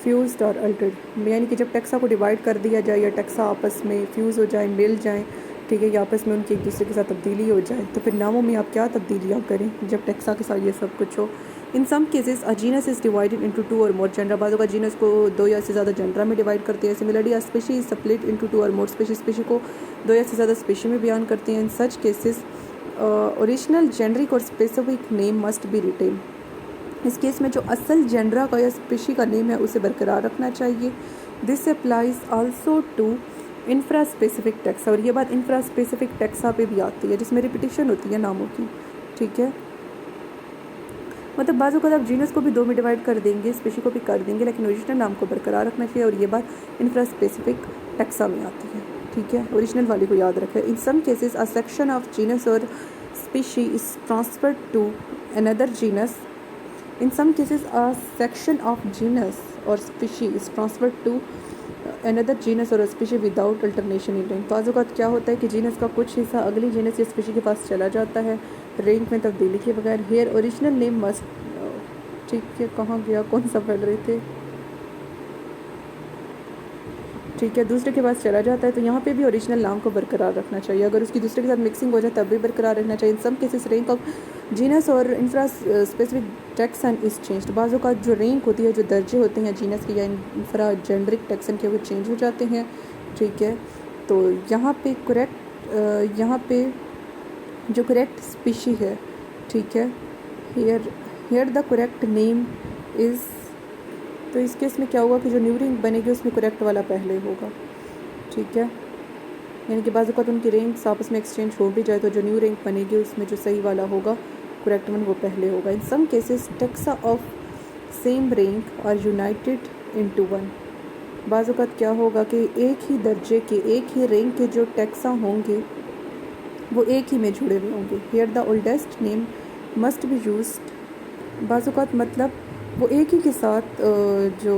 fused और अल्टर्ड, यानी कि जब टैक्सा को डिवाइड कर दिया जाए या टैक्सा आपस में फ्यूज़ हो जाए, मिल जाएँ, ठीक है, या आपस में उनकी एक दूसरे के साथ तब्दीली हो जाए, तो फिर नामों में आप क्या तब्दीलियाँ करें जब टैक्सा के साथ ये सब कुछ हो। In some cases a genus is divided into 2 और मोर जेंडर, बाज़ों का जीनस को 2 या से ज़्यादा जेंडर में डिवाइड करते हैं। Similarly a species is split into 2 और मोर स्पीशी, स्पीशी को 2 या से ज़्यादा स्पीशी में बयान करते हैं। इन सच केसेस ओरिजिनल जेंडरिक और specific name must be retained, इस केस में जो असल जेंडरा का या स्पीशी का नेम है उसे बरकरार रखना चाहिए। This applies also to infraspecific taxa, और ये बात इंफ्रा स्पेसिफिक टैक्सा पे भी आती है जिसमें रिपीटिशन होती है नामों की, ठीक है। मतलब बाजू का आप जीनस को भी 2 में डिवाइड कर देंगे, स्पीशी को भी कर देंगे, लेकिन ओरिजिनल नाम को बरकरार रखना चाहिए, और ये बात इंफ्रा स्पेसिफिक टैक्सा में आती है, ठीक है। ओरिजिनल वाले को याद रखें। In some cases a section of genus और species is transferred to another genus. In some cases, a section of genus or species is transferred to another genus or a species without alternation in rank। बाज़ औक़ात क्या होता है कि genus का कुछ हिस्सा अगली जीनस या स्पीशी के पास चला जाता है रैंक में तब्दीली के बगैर। हेयर ओरिजिनल नेम मस्ट, ठीक है, कहाँ गया, कौन सा पढ़ रहे थे, ठीक है, दूसरे के पास चला जाता है, तो यहाँ पे भी ओरिजिनल नाम को बरकरार रखना चाहिए। अगर उसकी दूसरे के साथ मिक्सिंग हो जाए तब भी बरकरार रखना चाहिए। In some cases rank of genus और infraspecific taxon is changed, बाज़ों का जो रैंक होती है, जो दर्जे होते हैं जीनस के या इंफ्रा जेंडरिक टैक्सन के, वो चेंज हो जाते हैं, ठीक है। तो यहाँ पे जो करेक्ट स्पीशी है, ठीक है, here the correct name is, तो इस केस में क्या होगा कि जो न्यू रिंग बनेगी उसमें करेक्ट वाला पहले होगा, ठीक है। यानी कि बाज़ औक़ात उनकी रैंक्स आपस में एक्सचेंज हो भी जाए तो जो न्यू रैंक बनेगी उसमें जो सही वाला होगा, करेक्ट वन, वो पहले होगा। In some cases taxa of same rank are united into one, बाज़ औक़ात क्या होगा कि एक ही दर्जे के, एक ही रैंक के जो टैक्सा होंगे वो एक ही में जुड़े हुए होंगे। Here the oldest name must be used, बाज़ औक़ात मतलब वो एक ही के साथ जो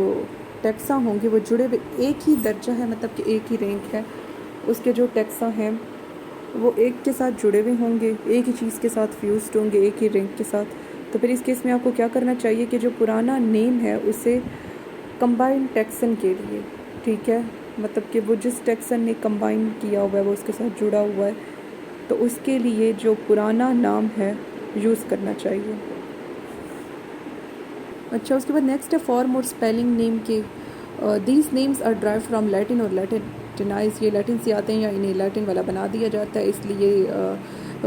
टैक्सा होंगे वो जुड़े हुए, एक ही दर्जा है मतलब कि एक ही रैंक है, उसके जो टैक्सा हैं वो एक के साथ जुड़े हुए होंगे, एक ही चीज़ के साथ फ्यूज्ड होंगे, एक ही रैंक के साथ। तो फिर इस केस में आपको क्या करना चाहिए कि जो पुराना नेम है उसे कंबाइन टैक्सन के लिए, ठीक है, मतलब कि वो जिस टैक्सन ने कंबाइन किया हुआ है वो उसके साथ जुड़ा हुआ है, तो उसके लिए जो पुराना नाम है यूज़ करना चाहिए। अच्छा, उसके बाद नेक्स्ट है फॉर्म और स्पेलिंग नेम के। These names are derived from Latin और लैटिनाइज, ये लैटिन से आते हैं या इन्हें लैटिन वाला बना दिया जाता है, इसलिए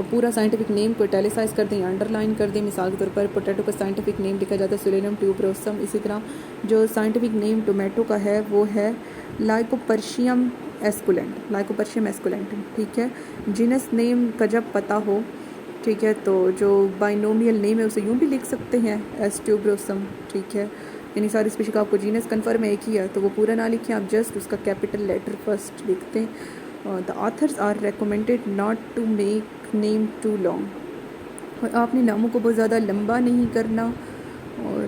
पूरा साइंटिफिक नेम को इटैलिसाइज कर दें या अंडरलाइन कर दें। मिसाल के तौर पर पोटैटो का साइंटिफिक नेम लिखा जाता है सोलेनम ट्यूबरोसम। इसी तरह जो साइंटिफिक नेम टोमेटो का है वो है लाइकोपर्शियम एस्कुलेंटम, ठीक है। जीनस नेम का जब पता हो, ठीक है, तो जो बाइनोमियल नेम है उसे यूँ भी लिख सकते हैं एस ट्यूबरोसम, ठीक है। यानी सारी स्पीशी का आपको जीनस कन्फर्म एक ही है तो वो पूरा ना लिखें, आप जस्ट उसका कैपिटल लेटर फर्स्ट लिखते हैं। The authors are recommended not to make name too long, और आपने नामों को बहुत ज़्यादा लंबा नहीं करना, और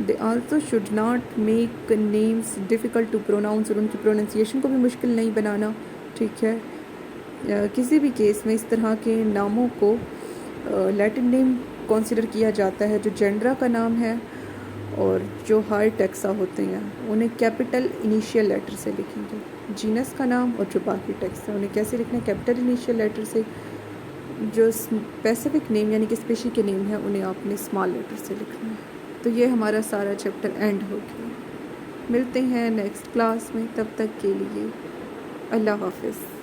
they also should not make names difficult to pronounce, और उनकी प्रोनाउंसिएशन को भी मुश्किल नहीं बनाना, ठीक है। किसी भी केस में इस तरह के नामों को लैटिन नेम कंसिडर किया जाता है। जो जेंडरा का नाम है और जो हाई टैक्सा होते हैं उन्हें कैपिटल इनिशियल लेटर से लिखेंगे, जीनस का नाम और जो बाकी टैक्स है उन्हें कैसे लिखना है, कैपिटल इनिशियल लेटर से। जो स्पेसिफिक नेम यानी कि स्पीशी के नेम है उन्हें आपने स्मॉल लेटर से लिखना है। तो ये हमारा सारा चैप्टर एंड हो गया। मिलते हैं नेक्स्ट क्लास में, तब तक के लिए अल्लाह हाफिज़।